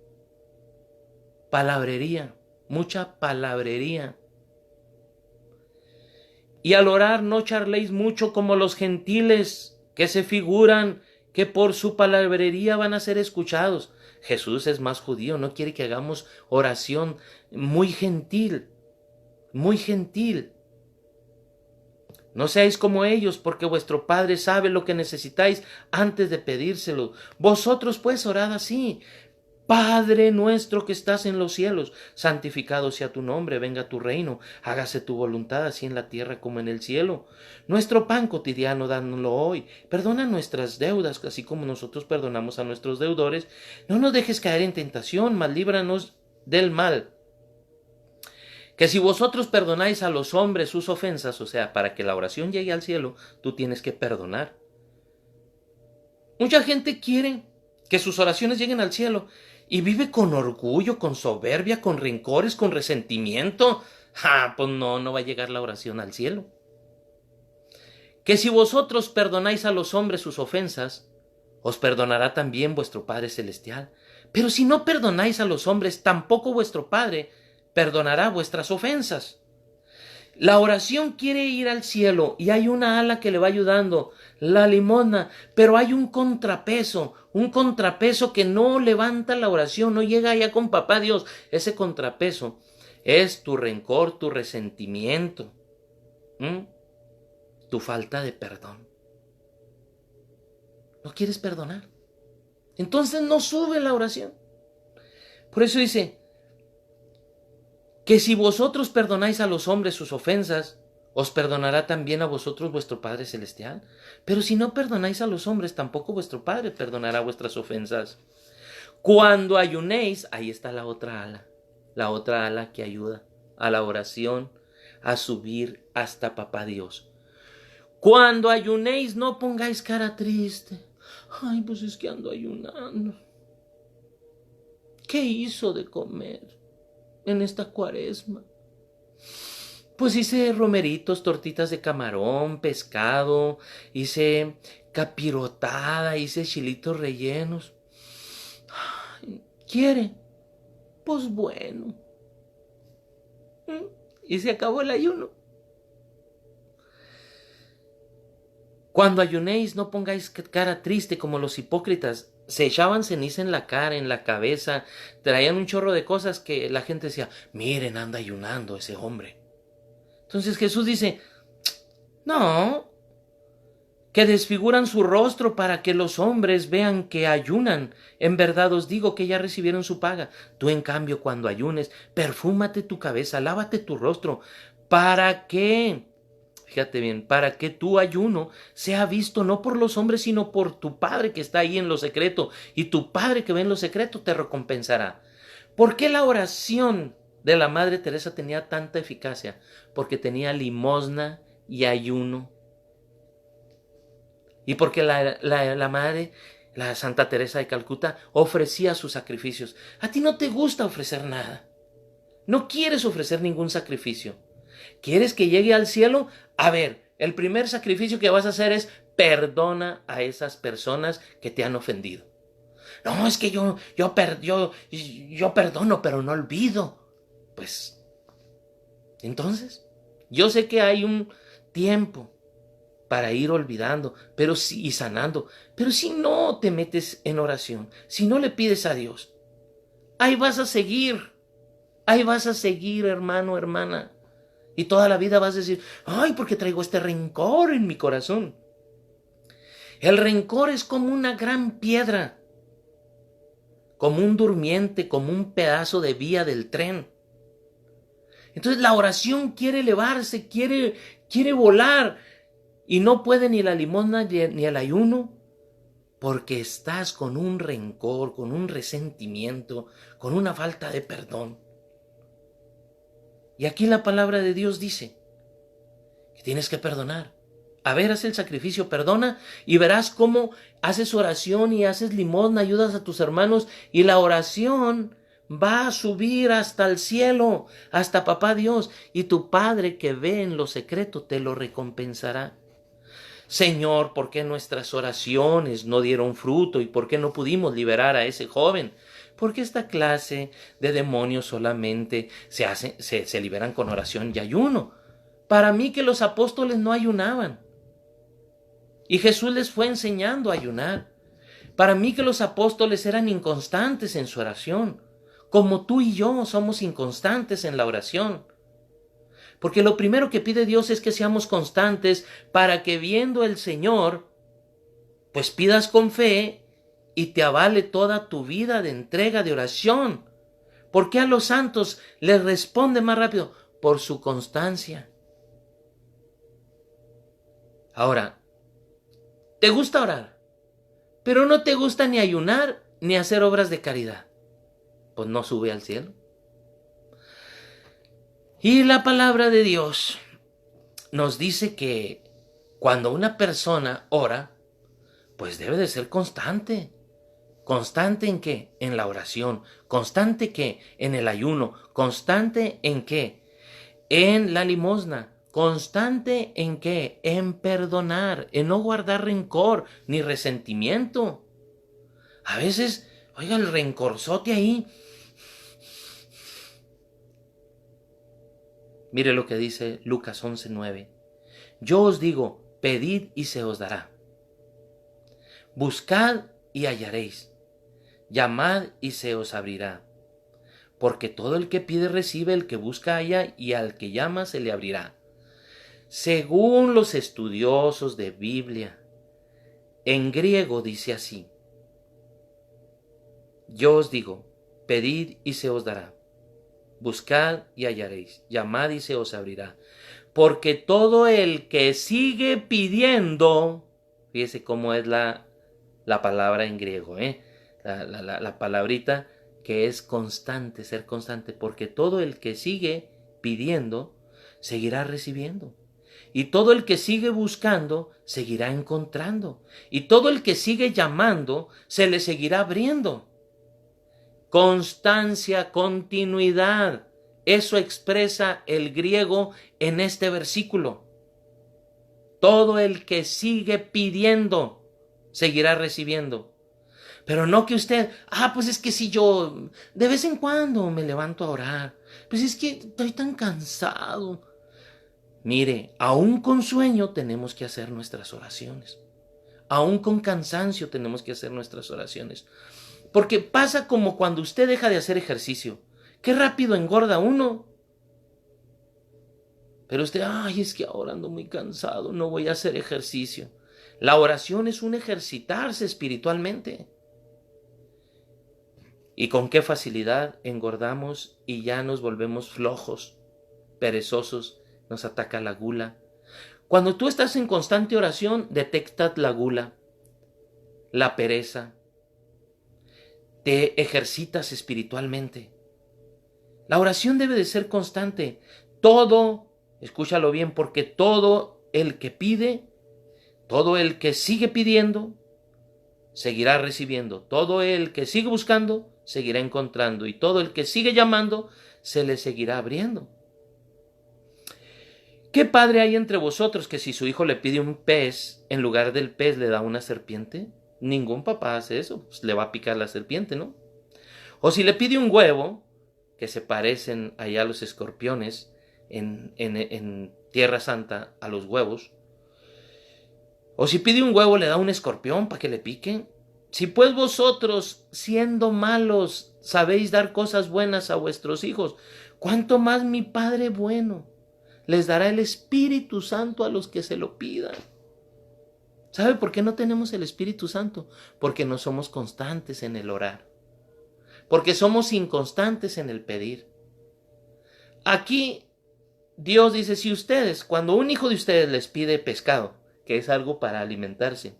Palabrería, mucha palabrería. Y al orar no charléis mucho como los gentiles que se figuran que por su palabrería van a ser escuchados. Jesús es más judío, no quiere que hagamos oración muy gentil, muy gentil. No seáis como ellos, porque vuestro Padre sabe lo que necesitáis antes de pedírselo. Vosotros pues orad así: Padre nuestro que estás en los cielos, santificado sea tu nombre, venga tu reino, hágase tu voluntad así en la tierra como en el cielo. Nuestro pan cotidiano dánoslo hoy, perdona nuestras deudas, así como nosotros perdonamos a nuestros deudores. No nos dejes caer en tentación, mas líbranos del mal. Que si vosotros perdonáis a los hombres sus ofensas, o sea, para que la oración llegue al cielo, tú tienes que perdonar. Mucha gente quiere que sus oraciones lleguen al cielo y vive con orgullo, con soberbia, con rencores, con resentimiento. Pues no va a llegar la oración al cielo. Que si vosotros perdonáis a los hombres sus ofensas, os perdonará también vuestro Padre Celestial. Pero si no perdonáis a los hombres, tampoco vuestro Padre perdonará vuestras ofensas. La oración quiere ir al cielo y hay una ala que le va ayudando, la limosna, pero hay un contrapeso que no levanta la oración, no llega allá con papá Dios. Ese contrapeso es tu rencor, tu resentimiento, tu falta de perdón. No quieres perdonar. Entonces no sube la oración. Por eso dice que si vosotros perdonáis a los hombres sus ofensas, os perdonará también a vosotros vuestro Padre Celestial. Pero si no perdonáis a los hombres, tampoco vuestro Padre perdonará vuestras ofensas. Cuando ayunéis, ahí está la otra ala que ayuda a la oración a subir hasta papá Dios. Cuando ayunéis, no pongáis cara triste. Ay, pues es que ando ayunando. ¿Qué hizo de comer en esta cuaresma? Pues hice romeritos, tortitas de camarón, pescado, hice capirotada, hice chilitos rellenos. Ay, ¿quiere? Pues bueno. Y se acabó el ayuno. Cuando ayunéis, no pongáis cara triste como los hipócritas. Se echaban ceniza en la cara, en la cabeza, traían un chorro de cosas que la gente decía, miren, anda ayunando ese hombre. Entonces Jesús dice, no, que desfiguran su rostro para que los hombres vean que ayunan. En verdad os digo que ya recibieron su paga. Tú, en cambio, cuando ayunes, perfúmate tu cabeza, lávate tu rostro. ¿Para qué? Fíjate bien, para que tu ayuno sea visto no por los hombres, sino por tu Padre que está ahí en lo secreto. Y tu Padre que ve en lo secreto te recompensará. ¿Por qué la oración de la Madre Teresa tenía tanta eficacia? Porque tenía limosna y ayuno. Y porque la Madre, la Santa Teresa de Calcuta, ofrecía sus sacrificios. A ti no te gusta ofrecer nada. No quieres ofrecer ningún sacrificio. ¿Quieres que llegue al cielo? A ver, el primer sacrificio que vas a hacer es perdona a esas personas que te han ofendido. No, es que yo perdono, pero no olvido. Pues, entonces, yo sé que hay un tiempo para ir olvidando, pero sí, y sanando. Pero si no te metes en oración, si no le pides a Dios, ahí vas a seguir, hermano, hermana. Y toda la vida vas a decir, ay, porque traigo este rencor en mi corazón. El rencor es como una gran piedra, como un durmiente, como un pedazo de vía del tren. Entonces la oración quiere elevarse, quiere volar, y no puede ni la limosna ni el ayuno, porque estás con un rencor, con un resentimiento, con una falta de perdón. Y aquí la palabra de Dios dice que tienes que perdonar. A ver, haz el sacrificio, perdona, y verás cómo haces oración y haces limosna, ayudas a tus hermanos, y la oración va a subir hasta el cielo, hasta papá Dios, y tu Padre que ve en lo secreto te lo recompensará. Señor, ¿por qué nuestras oraciones no dieron fruto y por qué no pudimos liberar a ese joven? Porque esta clase de demonios solamente se liberan con oración y ayuno. Para mí que los apóstoles no ayunaban. Y Jesús les fue enseñando a ayunar. Para mí que los apóstoles eran inconstantes en su oración. Como tú y yo somos inconstantes en la oración. Porque lo primero que pide Dios es que seamos constantes para que viendo el Señor, pues pidas con fe y te avale toda tu vida de entrega, de oración. ¿Por qué a los santos les responde más rápido? Por su constancia. Ahora, ¿te gusta orar? Pero no te gusta ni ayunar ni hacer obras de caridad. Pues no sube al cielo. Y la palabra de Dios nos dice que cuando una persona ora, pues debe de ser constante. ¿Constante en qué? En la oración. ¿Constante qué? En el ayuno. ¿Constante en qué? en la limosna. ¿Constante en qué? En perdonar, en no guardar rencor ni resentimiento. A veces, oiga, el rencorzote ahí. Mire lo que dice Lucas 11:9. Yo os digo, pedid y se os dará. Buscad y hallaréis. Llamad y se os abrirá. Porque todo el que pide recibe, el que busca halla, y al que llama se le abrirá. Según los estudiosos de Biblia, en griego dice así: yo os digo, pedid y se os dará. Buscad y hallaréis. Llamad y se os abrirá. Porque todo el que sigue pidiendo, fíjese cómo es la palabra en griego, la palabrita que es constante, ser constante, porque todo el que sigue pidiendo, seguirá recibiendo. Y todo el que sigue buscando, seguirá encontrando. Y todo el que sigue llamando, se le seguirá abriendo. Constancia, continuidad. Eso expresa el griego en este versículo. Todo el que sigue pidiendo, seguirá recibiendo. Pero no que usted, pues es que si yo de vez en cuando me levanto a orar, pues es que estoy tan cansado. Mire, aún con sueño tenemos que hacer nuestras oraciones. Aún con cansancio tenemos que hacer nuestras oraciones. Porque pasa como cuando usted deja de hacer ejercicio. Qué rápido engorda uno. Pero usted, es que ahora ando muy cansado, no voy a hacer ejercicio. La oración es un ejercitarse espiritualmente. Y con qué facilidad engordamos y ya nos volvemos flojos, perezosos, nos ataca la gula. Cuando tú estás en constante oración, detectas la gula, la pereza, te ejercitas espiritualmente. La oración debe de ser constante. Todo, escúchalo bien, porque todo el que pide, todo el que sigue pidiendo, seguirá recibiendo. Todo el que sigue buscando, seguirá encontrando. Y todo el que sigue llamando, se le seguirá abriendo. ¿Qué padre hay entre vosotros que si su hijo le pide un pez, en lugar del pez le da una serpiente? Ningún papá hace eso, pues le va a picar la serpiente, ¿no? O si le pide un huevo, que se parecen allá a los escorpiones en Tierra Santa, a los huevos. O si pide un huevo, le da un escorpión para que le pique. Si pues vosotros, siendo malos, sabéis dar cosas buenas a vuestros hijos, ¿cuánto más mi Padre bueno les dará el Espíritu Santo a los que se lo pidan? ¿Sabe por qué no tenemos el Espíritu Santo? Porque no somos constantes en el orar. Porque somos inconstantes en el pedir. Aquí Dios dice, si ustedes, cuando un hijo de ustedes les pide pescado, que es algo para alimentarse,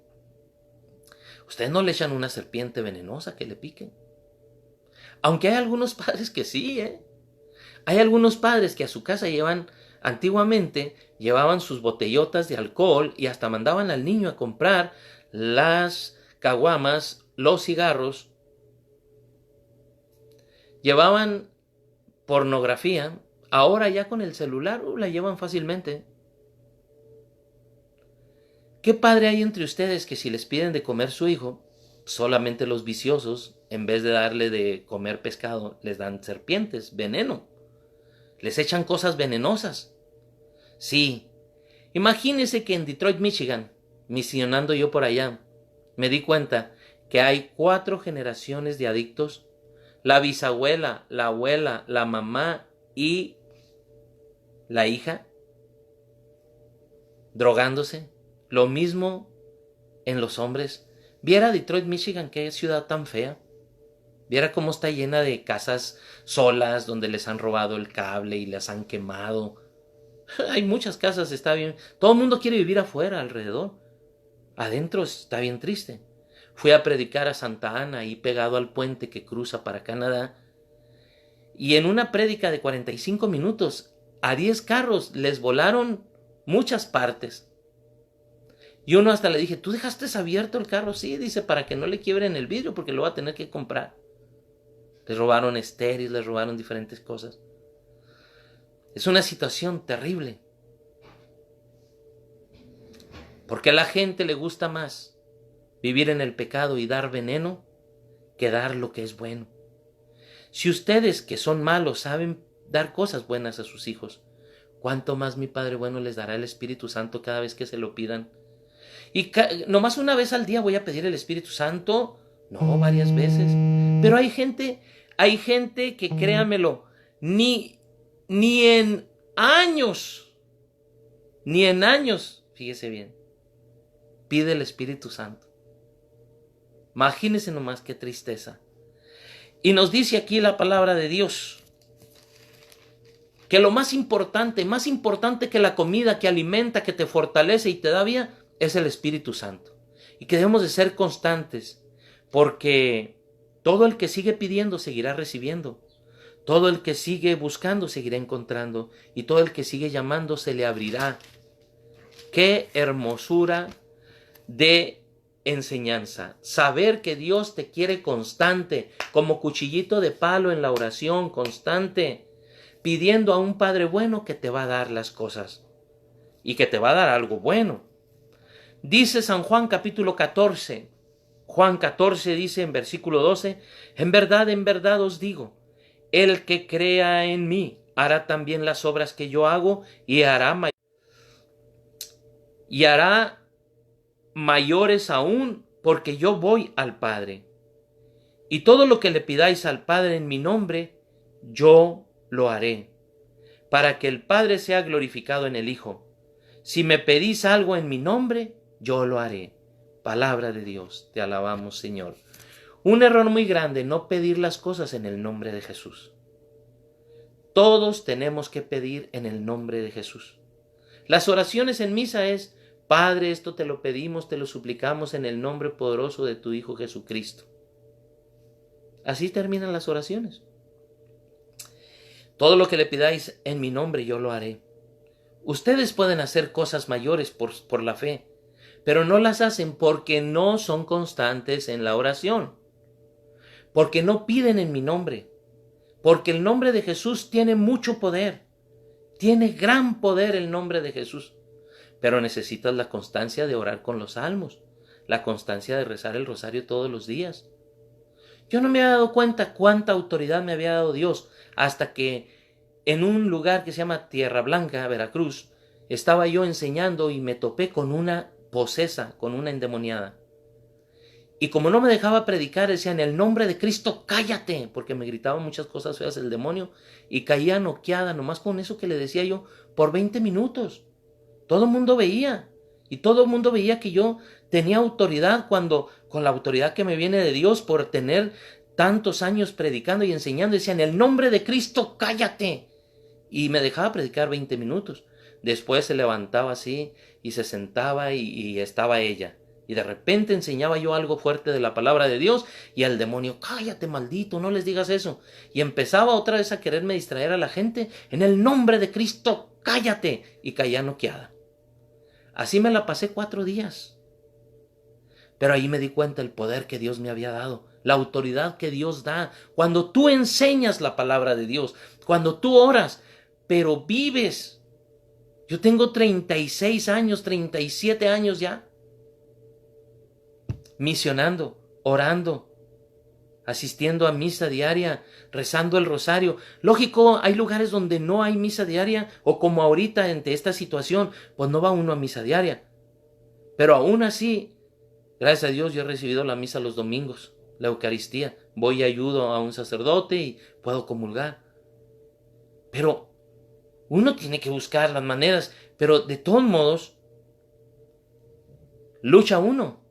ustedes no le echan una serpiente venenosa que le pique. Aunque hay algunos padres que sí, Hay algunos padres que a su casa antiguamente llevaban sus botellotas de alcohol y hasta mandaban al niño a comprar las caguamas, los cigarros. Llevaban pornografía. Ahora ya con el celular la llevan fácilmente. ¿Qué padre hay entre ustedes que si les piden de comer su hijo, solamente los viciosos, en vez de darle de comer pescado, les dan serpientes, veneno? Les echan cosas venenosas. Sí. Imagínense que en Detroit, Michigan, misionando yo por allá, me di cuenta que hay 4 generaciones de adictos. La bisabuela, la abuela, la mamá y la hija drogándose. Lo mismo en los hombres. Viera Detroit, Michigan, qué ciudad tan fea. Viera cómo está llena de casas solas donde les han robado el cable y las han quemado. Hay muchas casas, está bien. Todo el mundo quiere vivir afuera, alrededor. Adentro está bien triste. Fui a predicar a Santa Ana, ahí pegado al puente que cruza para Canadá. Y en una prédica de 45 minutos, a 10 carros les volaron muchas partes. Y uno hasta le dije, ¿tú dejaste abierto el carro? Sí, dice, para que no le quiebren el vidrio porque lo va a tener que comprar. Les robaron estéreos, les robaron diferentes cosas. Es una situación terrible. Porque a la gente le gusta más vivir en el pecado y dar veneno que dar lo que es bueno. Si ustedes que son malos saben dar cosas buenas a sus hijos, ¿cuánto más mi Padre bueno les dará el Espíritu Santo cada vez que se lo pidan? Y nomás una vez al día voy a pedir el Espíritu Santo, no, varias veces. Pero hay gente que, créanmelo, ni en años, fíjese bien, pide el Espíritu Santo. Imagínense nomás qué tristeza. Y nos dice aquí la palabra de Dios que lo más importante que la comida que alimenta, que te fortalece y te da vida, es el Espíritu Santo. Y que debemos de ser constantes, porque todo el que sigue pidiendo seguirá recibiendo. Todo el que sigue buscando seguirá encontrando. Y todo el que sigue llamando se le abrirá. ¡Qué hermosura de enseñanza! Saber que Dios te quiere constante, como cuchillito de palo en la oración, constante, pidiendo a un Padre bueno que te va a dar las cosas y que te va a dar algo bueno. Dice San Juan capítulo 14, Juan 14 dice en versículo 12, en verdad os digo, el que crea en mí hará también las obras que yo hago y hará mayores aún, porque yo voy al Padre. Y todo lo que le pidáis al Padre en mi nombre, yo lo haré, para que el Padre sea glorificado en el Hijo. Si me pedís algo en mi nombre, yo lo haré. Palabra de Dios, te alabamos, Señor. Un error muy grande, no pedir las cosas en el nombre de Jesús. Todos tenemos que pedir en el nombre de Jesús. Las oraciones en misa es, Padre, esto te lo pedimos, te lo suplicamos en el nombre poderoso de tu Hijo Jesucristo. Así terminan las oraciones. Todo lo que le pidáis en mi nombre yo lo haré. Ustedes pueden hacer cosas mayores por la fe, pero no las hacen porque no son constantes en la oración, porque no piden en mi nombre, porque el nombre de Jesús tiene mucho poder, tiene gran poder el nombre de Jesús, pero necesitas la constancia de orar con los salmos, la constancia de rezar el rosario todos los días. Yo no me había dado cuenta cuánta autoridad me había dado Dios hasta que en un lugar que se llama Tierra Blanca, Veracruz, estaba yo enseñando y me topé con una posesa, con una endemoniada. Y como no me dejaba predicar, decía, en el nombre de Cristo, cállate, porque me gritaban muchas cosas feas el demonio, y caía noqueada, nomás con eso que le decía yo, por 20 minutos. Todo el mundo veía, y todo el mundo veía que yo tenía autoridad cuando, con la autoridad que me viene de Dios por tener tantos años predicando y enseñando, decía, en el nombre de Cristo, cállate. Y me dejaba predicar 20 minutos. Después se levantaba así y se sentaba y estaba ella. Y de repente enseñaba yo algo fuerte de la palabra de Dios y al demonio, cállate maldito, no les digas eso. Y empezaba otra vez a quererme distraer a la gente, en el nombre de Cristo, cállate. Y caía noqueada. Así me la pasé 4 días. Pero ahí me di cuenta el poder que Dios me había dado, la autoridad que Dios da. Cuando tú enseñas la palabra de Dios, cuando tú oras, pero vives. Yo tengo 36 años, 37 años ya, misionando, orando, asistiendo a misa diaria, rezando el rosario. Lógico, hay lugares donde no hay misa diaria, o como ahorita ante esta situación, pues no va uno a misa diaria. Pero aún así, gracias a Dios, yo he recibido la misa los domingos, la Eucaristía. Voy y ayudo a un sacerdote y puedo comulgar. Pero uno tiene que buscar las maneras, pero de todos modos, lucha uno.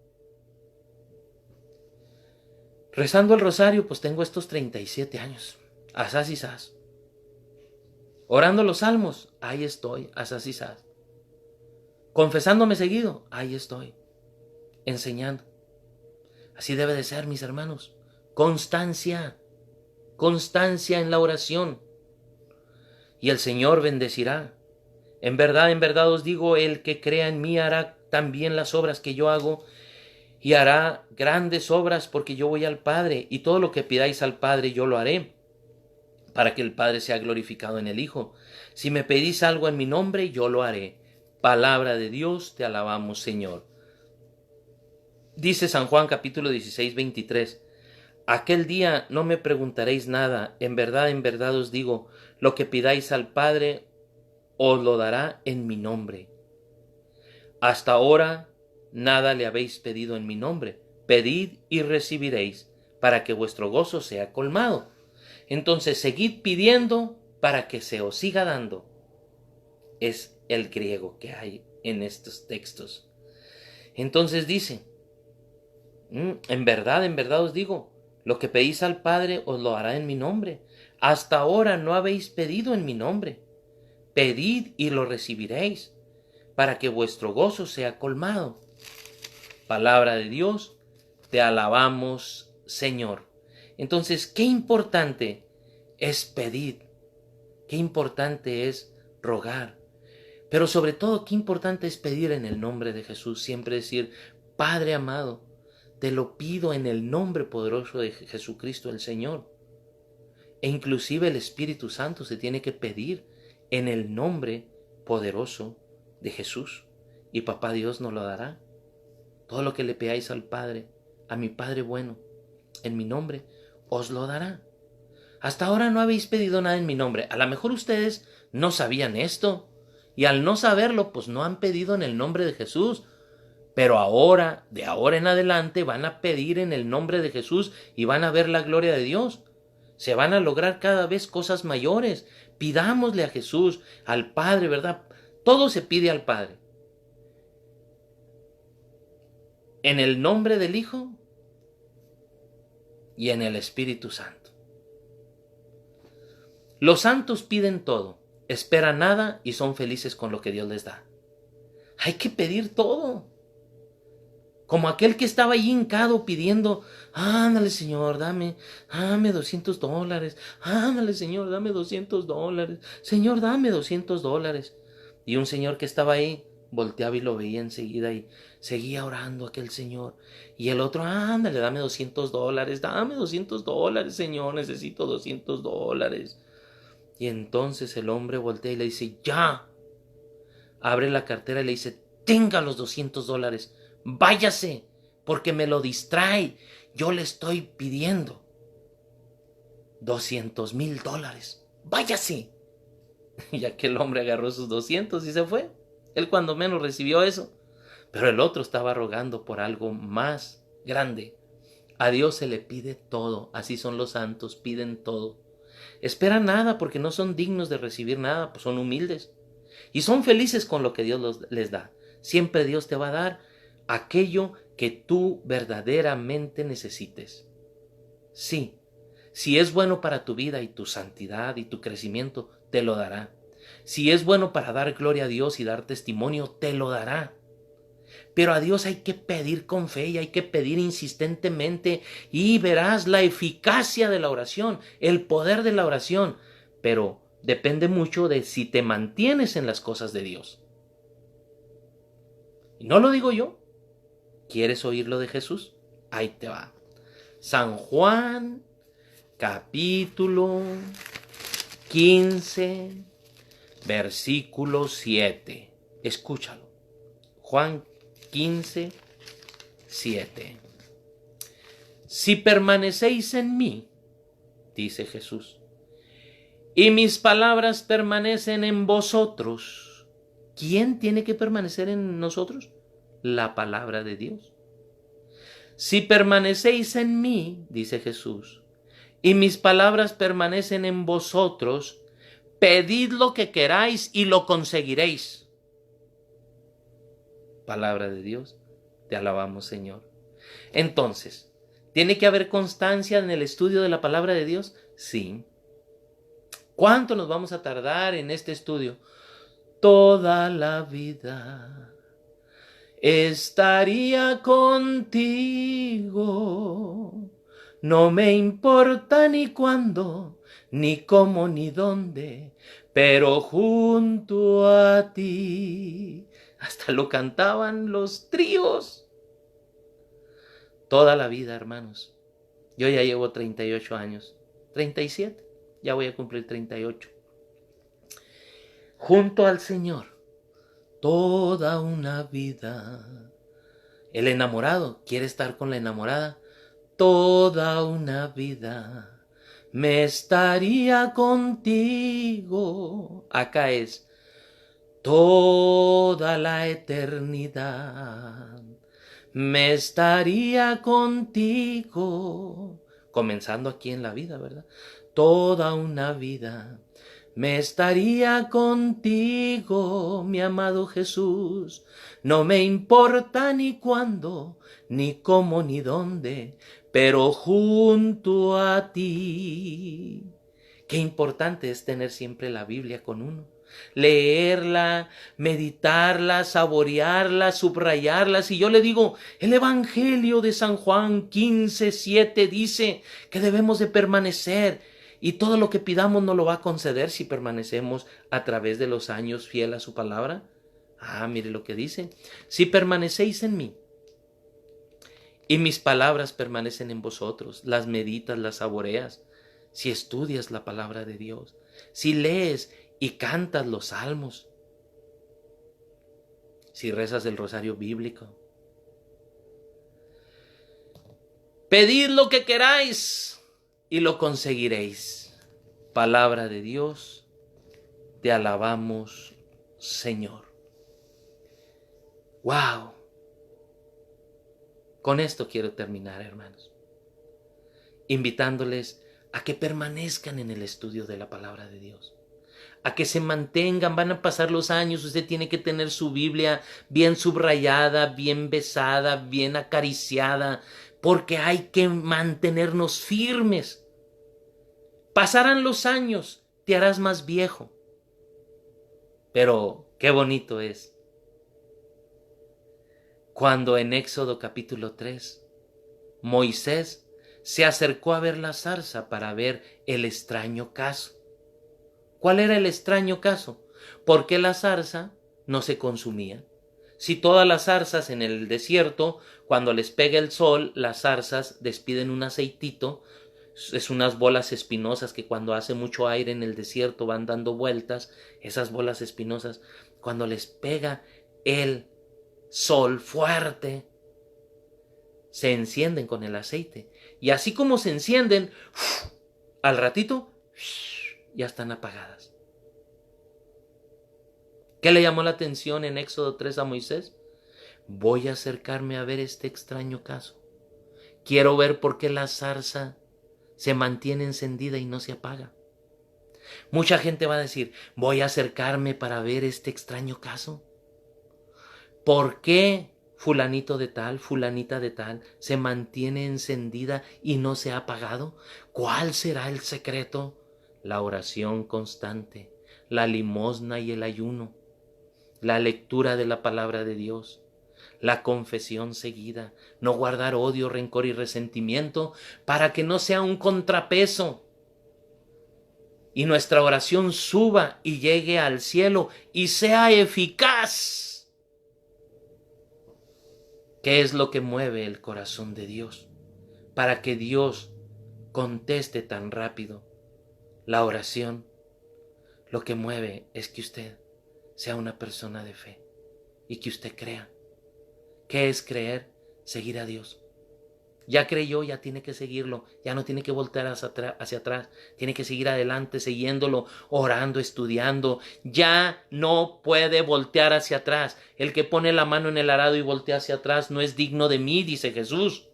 Rezando el rosario, pues tengo estos 37 años, asaz y sas. Orando los salmos, ahí estoy, asaz y sas. Confesándome seguido, ahí estoy, enseñando. Así debe de ser, mis hermanos. Constancia, constancia en la oración. Y el Señor bendecirá. En verdad os digo, el que crea en mí hará también las obras que yo hago, y hará grandes obras, porque yo voy al Padre, y todo lo que pidáis al Padre yo lo haré, para que el Padre sea glorificado en el Hijo. Si me pedís algo en mi nombre, yo lo haré. Palabra de Dios, te alabamos, Señor. Dice San Juan capítulo 16, 23. Aquel día no me preguntaréis nada. En verdad os digo, lo que pidáis al Padre os lo dará en mi nombre. Hasta ahora nada le habéis pedido en mi nombre. Pedid y recibiréis, para que vuestro gozo sea colmado. Entonces seguid pidiendo para que se os siga dando. Es el griego que hay en estos textos. Entonces dice, en verdad os digo, lo que pedís al Padre os lo hará en mi nombre. Hasta ahora no habéis pedido en mi nombre. Pedid y lo recibiréis, para que vuestro gozo sea colmado. Palabra de Dios, te alabamos, Señor. Entonces, qué importante es pedir, qué importante es rogar, pero sobre todo, qué importante es pedir en el nombre de Jesús. Siempre decir, Padre amado, te lo pido en el nombre poderoso de Jesucristo el Señor. E inclusive el Espíritu Santo se tiene que pedir en el nombre poderoso de Jesús. Y Papá Dios nos lo dará. Todo lo que le pedáis al Padre, a mi Padre bueno, en mi nombre, os lo dará. Hasta ahora no habéis pedido nada en mi nombre. A lo mejor ustedes no sabían esto. Y al no saberlo, pues no han pedido en el nombre de Jesús. Pero ahora, de ahora en adelante, van a pedir en el nombre de Jesús y van a ver la gloria de Dios. Se van a lograr cada vez cosas mayores. Pidámosle a Jesús, al Padre, ¿verdad? Todo se pide al Padre. En el nombre del Hijo y en el Espíritu Santo. Los santos piden todo, esperan nada y son felices con lo que Dios les da. Hay que pedir todo. Como aquel que estaba ahí hincado pidiendo, ándale Señor, dame $200. Ándale Señor, dame $200. Señor, dame $200. Y un señor que estaba ahí volteaba y lo veía enseguida y seguía orando aquel señor. Y el otro, ándale, dame $200. Dame $200, Señor, necesito $200. Y entonces el hombre voltea y le dice, ya. Abre la cartera y le dice, tenga los $200. Váyase, porque me lo distrae. Yo le estoy pidiendo $200,000. Váyase. Y aquel hombre agarró sus 200 y se fue. Él cuando menos recibió eso. Pero el otro estaba rogando por algo más grande. A Dios se le pide todo. Así son los santos, piden todo. Esperan nada porque no son dignos de recibir nada, pues son humildes. Y son felices con lo que Dios les da. Siempre Dios te va a dar aquello que tú verdaderamente necesites. Sí, si es bueno para tu vida y tu santidad y tu crecimiento, te lo dará. Si es bueno para dar gloria a Dios y dar testimonio, te lo dará. Pero a Dios hay que pedir con fe y hay que pedir insistentemente y verás la eficacia de la oración, el poder de la oración. Pero depende mucho de si te mantienes en las cosas de Dios. Y no lo digo yo. ¿Quieres oírlo de Jesús? Ahí te va. San Juan, capítulo 15, versículo 7. Escúchalo. Juan 15, 7. Si permanecéis en mí, dice Jesús, y mis palabras permanecen en vosotros, ¿quién tiene que permanecer en nosotros? La palabra de Dios. Si permanecéis en mí, dice Jesús, y mis palabras permanecen en vosotros, pedid lo que queráis y lo conseguiréis. Palabra de Dios, te alabamos, Señor. Entonces, ¿tiene que haber constancia en el estudio de la palabra de Dios? Sí. ¿Cuánto nos vamos a tardar en este estudio? Toda la vida estaría contigo. No me importa ni cuándo, ni cómo, ni dónde, pero junto a ti. Hasta lo cantaban los tríos. Toda la vida, hermanos. Yo ya llevo 38 años, 37. ya voy a cumplir 38. Junto al Señor, toda una vida. El enamorado quiere estar con la enamorada. Toda una vida me estaría contigo. Acá es toda la eternidad. Me estaría contigo. Comenzando aquí en la vida, ¿verdad? Toda una vida. Me estaría contigo, mi amado Jesús. No me importa ni cuándo, ni cómo, ni dónde, pero junto a ti. Qué importante es tener siempre la Biblia con uno. Leerla, meditarla, saborearla, subrayarla. Si yo le digo, el Evangelio de San Juan 15:7 dice que debemos de permanecer y todo lo que pidamos nos lo va a conceder si permanecemos a través de los años fiel a su palabra. Mire lo que dice. Si permanecéis en mí y mis palabras permanecen en vosotros, las meditas, las saboreas, si estudias la palabra de Dios, si lees y cantas los salmos, si rezas el rosario bíblico, pedid lo que queráis y lo conseguiréis. Palabra de Dios, te alabamos, Señor. ¡Wow! Con esto quiero terminar, hermanos, invitándoles a que permanezcan en el estudio de la palabra de Dios, a que se mantengan. Van a pasar los años, usted tiene que tener su Biblia bien subrayada, bien besada, bien acariciada, porque hay que mantenernos firmes. Pasarán los años, te harás más viejo, pero qué bonito es cuando en Éxodo capítulo 3, Moisés se acercó a ver la zarza para ver el extraño caso. ¿Cuál era el extraño caso? ¿Por qué la zarza no se consumía? Si todas las zarzas en el desierto, cuando les pega el sol, las zarzas despiden un aceitito, es unas bolas espinosas que cuando hace mucho aire en el desierto van dando vueltas, esas bolas espinosas, cuando les pega el sol fuerte, se encienden con el aceite. Y así como se encienden, al ratito ya están apagadas. ¿Qué le llamó la atención en Éxodo 3 a Moisés? Voy a acercarme a ver este extraño caso. Quiero ver por qué la zarza se mantiene encendida y no se apaga. Mucha gente va a decir, voy a acercarme para ver este extraño caso. ¿Por qué fulanito de tal, fulanita de tal se mantiene encendida y no se ha apagado? ¿Cuál será el secreto? La oración constante, la limosna y el ayuno, la lectura de la palabra de Dios, la confesión seguida, no guardar odio, rencor y resentimiento para que no sea un contrapeso y nuestra oración suba y llegue al cielo y sea eficaz. ¿Qué es lo que mueve el corazón de Dios para que Dios conteste tan rápido la oración? Lo que mueve es que usted sea una persona de fe y que usted crea. ¿Qué es creer? Seguir a Dios. Ya creyó, ya tiene que seguirlo, ya no tiene que voltear hacia atrás, tiene que seguir adelante, siguiéndolo, orando, estudiando. Ya no puede voltear hacia atrás. El que pone la mano en el arado y voltea hacia atrás no es digno de mí, dice Jesús.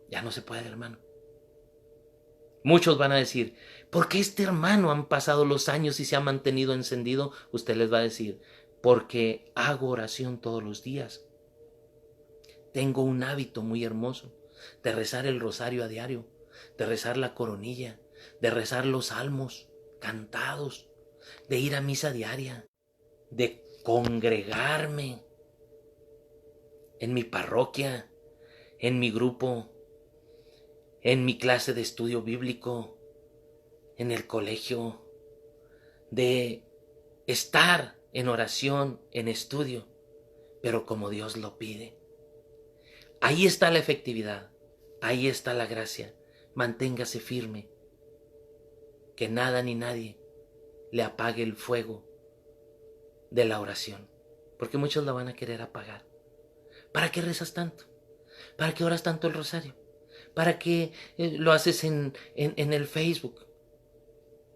Ya no se puede, hermano. Muchos van a decir, ¿por qué este hermano han pasado los años y se ha mantenido encendido? Usted les va a decir, porque hago oración todos los días. Tengo un hábito muy hermoso de rezar el rosario a diario, de rezar la coronilla, de rezar los salmos cantados, de ir a misa diaria, de congregarme en mi parroquia, en mi grupo, en mi clase de estudio bíblico, en el colegio, de estar en oración, en estudio, pero como Dios lo pide. Ahí está la efectividad, ahí está la gracia. Manténgase firme. que nada ni nadie le apague el fuego de la oración, porque muchos la van a querer apagar. ¿Para qué rezas tanto? ¿Para qué oras tanto el rosario? ¿Para qué lo haces en el Facebook?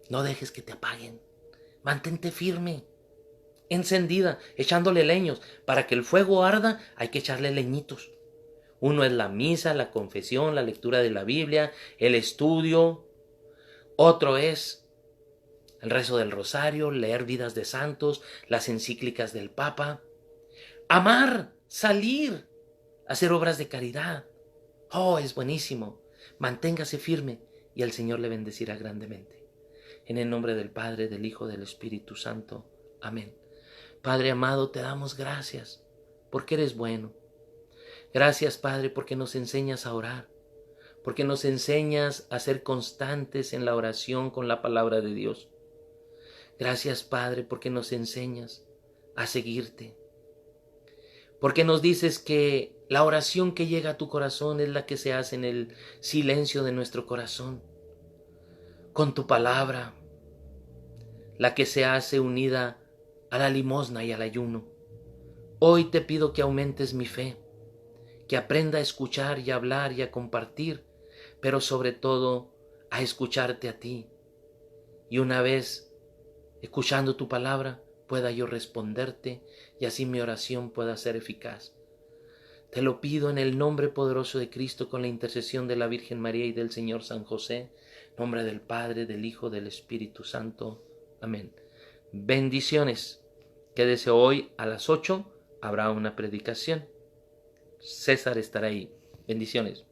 No dejes que te apaguen. Mantente firme, encendida, echándole leños. Para que el fuego arda hay que echarle leñitos. Uno es la misa, la confesión, la lectura de la Biblia, el estudio. Otro es el rezo del rosario, leer vidas de santos, las encíclicas del Papa. Amar, salir, hacer obras de caridad. Oh, es buenísimo. Manténgase firme y el Señor le bendecirá grandemente. En el nombre del Padre, del Hijo, del Espíritu Santo. Amén. Padre amado, te damos gracias porque eres bueno. Gracias, Padre, porque nos enseñas a orar, porque nos enseñas a ser constantes en la oración con la palabra de Dios. Gracias, Padre, porque nos enseñas a seguirte, porque nos dices que la oración que llega a tu corazón es la que se hace en el silencio de nuestro corazón, con tu palabra, la que se hace unida a la limosna y al ayuno. Hoy te pido que aumentes mi fe, que aprenda a escuchar y a hablar y a compartir, pero sobre todo a escucharte a ti. Y una vez escuchando tu palabra, pueda yo responderte y así mi oración pueda ser eficaz. Te lo pido en el nombre poderoso de Cristo, con la intercesión de la Virgen María y del Señor San José, en nombre del Padre, del Hijo, del Espíritu Santo. Amén. Bendiciones. Quédese hoy a las 8, habrá una predicación. César estará ahí. Bendiciones.